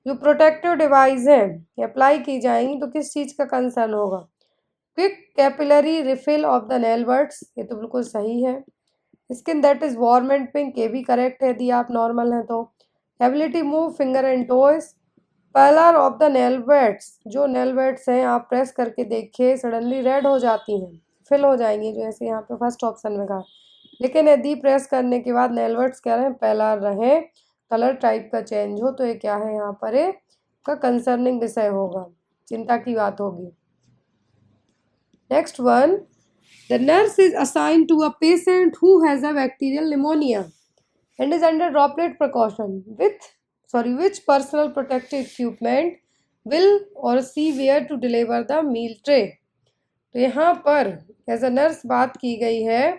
जो प्रोटेक्टिव डिवाइस हैं अप्लाई की जाएंगी तो किस चीज़ का कंसर्न होगा? Quick capillary refill of the nail beds, ये तो बिल्कुल सही है। Skin that is warm and pink, ये भी करेक्ट है यदि आप नॉर्मल हैं तो। Ability move finger and toes, pallor of the nail beds, जो नेल बेड्स हैं आप प्रेस करके देखिए सडनली रेड हो जाती हैं, फिल हो जाएंगी, जो ऐसे यहाँ पे फर्स्ट ऑप्शन में कहा। लेकिन यदि प्रेस करने के बाद नेल बेड्स क्या रहे, पलर रहे, कलर टाइप का चेंज हो, तो ये क्या है यहाँ पर एक का कंसर्निंग विषय होगा, चिंता की बात होगी। Next one, the nurse is assigned to a patient who has a bacterial pneumonia and is under droplet precaution. Which personal protective equipment will or she wear to deliver the meal tray? तो यहाँ पर as a nurse बात की गई है,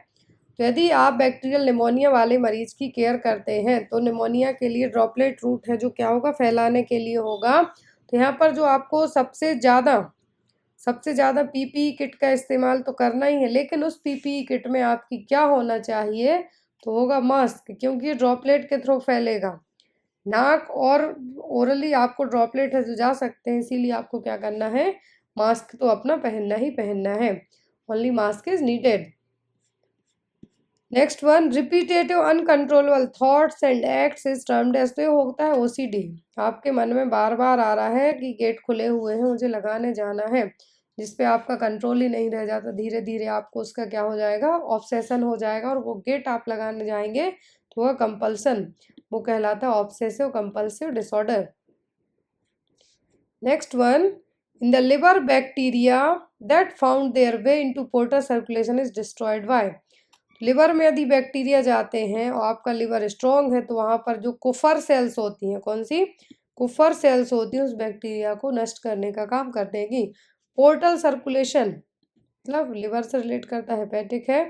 तो यदि आप बैक्टीरियल निमोनिया वाले मरीज की केयर करते हैं तो निमोनिया के लिए ड्रॉपलेट रूट है जो क्या होगा? फैलाने के लिए होगा। तो यहाँ पर जो आपको सबसे ज़्यादा पीपीई किट का इस्तेमाल तो करना ही है, लेकिन उस पीपीई किट में आपकी क्या होना चाहिए? तो होगा मास्क, क्योंकि ये ड्रॉपलेट के थ्रू फैलेगा। नाक और ओरली आपको ड्रॉपलेट है जो जा सकते हैं, इसीलिए आपको क्या करना है? मास्क तो अपना पहनना ही पहनना है। Only mask is needed. Next one, repetitive uncontrollable thoughts and acts is termed as, तो ये होता है ओसीडी। आपके मन में बार बार आ रहा है कि गेट खुले हुए हैं, मुझे लगाने जाना है, जिस पे आपका कंट्रोल ही नहीं रह जाता, धीरे धीरे आपको उसका क्या हो जाएगा? ऑब्सेशन हो जाएगा, और वो गेट आप लगाने जाएंगे तो वह कंपल्सन, वो कहलाता है obsessive compulsive disorder. Next one, in the liver bacteria that found their way into portal circulation is destroyed bye. Liver में यदि बैक्टीरिया जाते हैं और आपका लिवर स्ट्रॉन्ग है तो वहाँ पर जो कुफर सेल्स होती हैं, कौन सी? कुफर सेल्स होती हैं, उस बैक्टीरिया को नष्ट करने का काम कर देगी। पोर्टल सर्कुलेशन मतलब लिवर से रिलेट करता है, हेपेटिक है,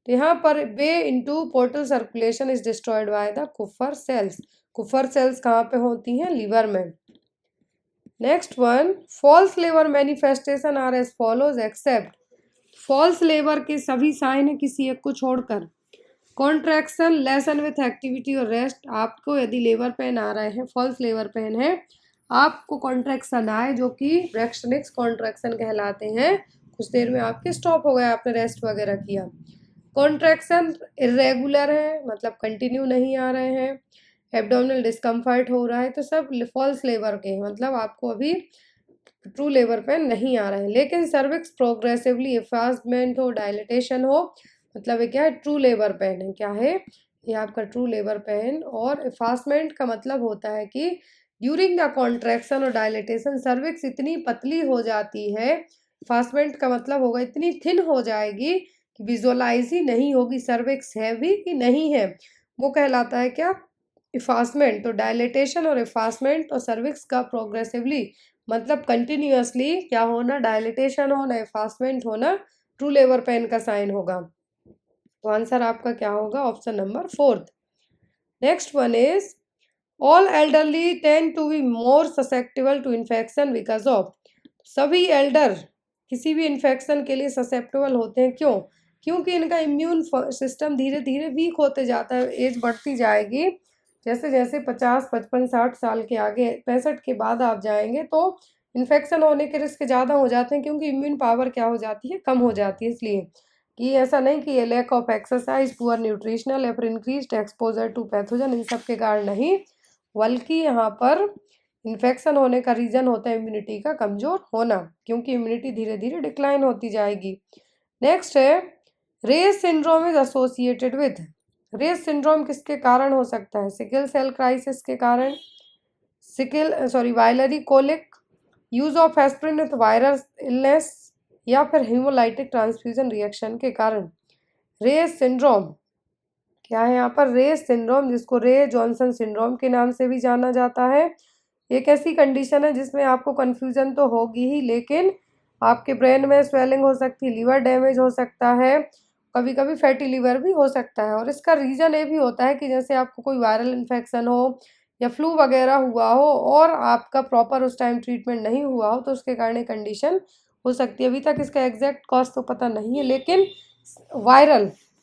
तो यहाँ पर way into portal circulation is destroyed by the Kupffer cells. Kupffer cells कहाँ पे होती हैं? लिवर में। Next one, false liver manifestation are as follows except. False labour के सभी साइन है किसी एक को छोड़कर। कॉन्ट्रैक्शन, लेसन विथ एक्टिविटी और रेस्ट, आपको यदि लेबर पेन आ रहे हैं, फॉल्स लेबर पेन है, आपको कॉन्ट्रैक्शन आए जो कि ब्रैक्शनिक्स कॉन्ट्रैक्शन कहलाते हैं, कुछ देर में आपके स्टॉप हो गया, आपने रेस्ट वगैरह किया। कॉन्ट्रैक्शन इरेगुलर है, मतलब कंटिन्यू नहीं आ रहे हैं। एब्डोमिनल डिस्कम्फर्ट हो रहा है, तो सब फॉल्स लेबर के हैं, मतलब आपको अभी ट्रू लेबर पेन नहीं आ रहा है। लेकिन सर्विक्स प्रोग्रेसिवली इफास्टमेंट हो, डायलिटेशन हो, मतलब ये क्या है? ट्रू लेबर पेन है। क्या है ये? आपका ट्रू लेबर पेन। और इफास्टमेंट का मतलब होता है कि ड्यूरिंग द कॉन्ट्रैक्शन और डायलिटेशन सर्विक्स इतनी पतली हो जाती है, इफास्टमेंट का मतलब होगा इतनी थिन हो जाएगी कि विजुअलाइज ही नहीं होगी सर्विक्स है भी कि नहीं है, वो कहलाता है क्या, इफासमेंट। तो डायलेटेशन और इफासमेंट और सर्विक्स का प्रोग्रेसिवली मतलब कंटिन्यूअसली क्या होना, डायलेटेशन होना, इफासमेंट होना, ट्रू लेबर पेन का साइन होगा। तो आंसर आपका क्या होगा, option number 4। Next one is all elderly tend to be more susceptible to infection because of. सभी एल्डर किसी भी इन्फेक्शन के लिए ससेप्टेबल होते हैं, क्यों, क्योंकि इनका इम्यून सिस्टम धीरे धीरे वीक होते जाता है, एज बढ़ती जाएगी। जैसे जैसे 50, 55, 60 साल के आगे 65 के बाद आप जाएंगे तो इन्फेक्शन होने के रिस्क ज़्यादा हो जाते हैं, क्योंकि इम्यून पावर क्या हो जाती है, कम हो जाती है। इसलिए कि ऐसा नहीं कि ये lack of exercise, poor nutritional या फिर इंक्रीज्ड एक्सपोजर टू पैथोजन, इन सब के कारण नहीं, बल्कि यहाँ पर इन्फेक्शन होने का रीज़न होता है इम्यूनिटी का कमज़ोर होना, क्योंकि इम्यूनिटी धीरे धीरे डिक्लाइन होती जाएगी। नेक्स्ट है Reye's syndrome is associated with. Reye's syndrome किसके कारण हो सकता है, सिकल सेल क्राइसिस के कारण, biliary colic, use of aspirin with viral illness, या फिर हेमोलाइटिक ट्रांसफ्यूजन रिएक्शन के कारण। रेस सिंड्रोम क्या है यहाँ पर, रेस सिंड्रोम, जिसको रे जॉनसन सिंड्रोम के नाम से भी जाना जाता है। एक ऐसी कंडीशन है जिसमें आपको कन्फ्यूजन तो होगी ही, लेकिन आपके ब्रेन में स्वेलिंग हो सकती है, लीवर डैमेज हो सकता है, कभी कभी फैटी लीवर भी हो सकता है। और इसका रीज़न ये भी होता है कि जैसे आपको कोई वायरल इन्फेक्शन हो या फ्लू वगैरह हुआ हो और आपका प्रॉपर उस टाइम ट्रीटमेंट नहीं हुआ हो, तो उसके कारण ये कंडीशन हो सकती है। अभी तक इसका एग्जैक्ट कॉज तो पता नहीं है, लेकिन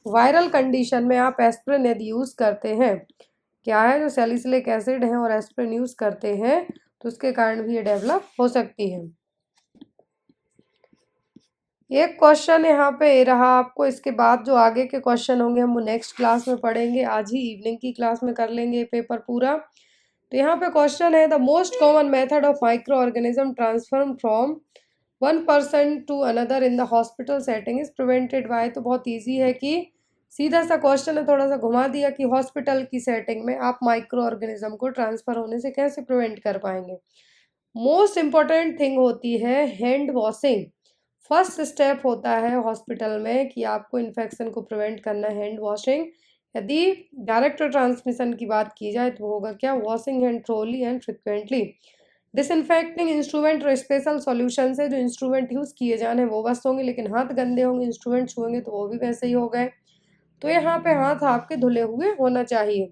वायरल कंडीशन में आप एस्पिरिन यदि यूज़ करते हैं, क्या है, जो सैलिसिलिक एसिड है और एस्पिरिन यूज़ करते हैं, तो उसके कारण भी ये डेवलप हो सकती है। एक क्वेश्चन यहाँ पे रहा आपको, इसके बाद जो आगे के क्वेश्चन होंगे हम वो नेक्स्ट क्लास में पढ़ेंगे, आज ही इवनिंग की क्लास में कर लेंगे पेपर पूरा। तो यहाँ पे क्वेश्चन है, the most common method of micro organism transfer from one person to another in the hospital setting is prevented by. तो बहुत ईजी है कि सीधा सा क्वेश्चन है, थोड़ा सा घुमा दिया कि हॉस्पिटल की सेटिंग में आप माइक्रो ऑर्गेनिज्म को ट्रांसफर होने से कैसे प्रिवेंट कर पाएंगे। मोस्ट इम्पॉर्टेंट थिंग होती है हैंड वॉशिंग। फर्स्ट स्टेप होता है हॉस्पिटल में कि आपको इन्फेक्शन को प्रिवेंट करना है, हैंड वॉशिंग। यदि डायरेक्ट ट्रांसमिशन की बात की जाए तो होगा क्या, washing hand thoroughly and frequently. Disinfecting instrument और स्पेशल सॉल्यूशन से जो इंस्ट्रूमेंट यूज़ किए जाने वो बस होंगे, लेकिन हाथ गंदे होंगे, इंस्ट्रूमेंट छुएंगे तो वो भी वैसे ही हो गए। तो यहाँ पे हाथ आपके धुले हुए होना चाहिए।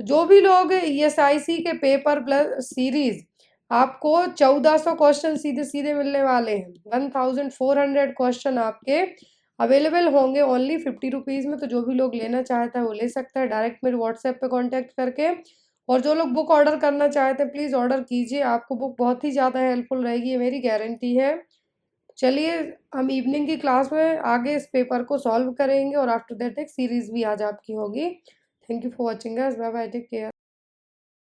तो जो भी लोग ESIC के पेपर प्लस सीरीज, आपको 1400 क्वेश्चन सीधे सीधे मिलने वाले हैं, 1400 क्वेश्चन आपके अवेलेबल होंगे ओनली 50 रुपीज़ में। तो जो भी लोग लेना चाहता है वो ले सकता है डायरेक्ट मेरे व्हाट्सएप पे कांटेक्ट करके। और जो लोग बुक ऑर्डर करना चाहते हैं प्लीज़ ऑर्डर कीजिए, आपको बुक बहुत ही ज़्यादा हेल्पफुल रहेगी, ये मेरी गारंटी है। चलिए हम इवनिंग की क्लास में आगे इस पेपर को सॉल्व करेंगे और आफ्टर दैट एक सीरीज भी आज आपकी होगी। Thank you for watching guys, bye bye, take care.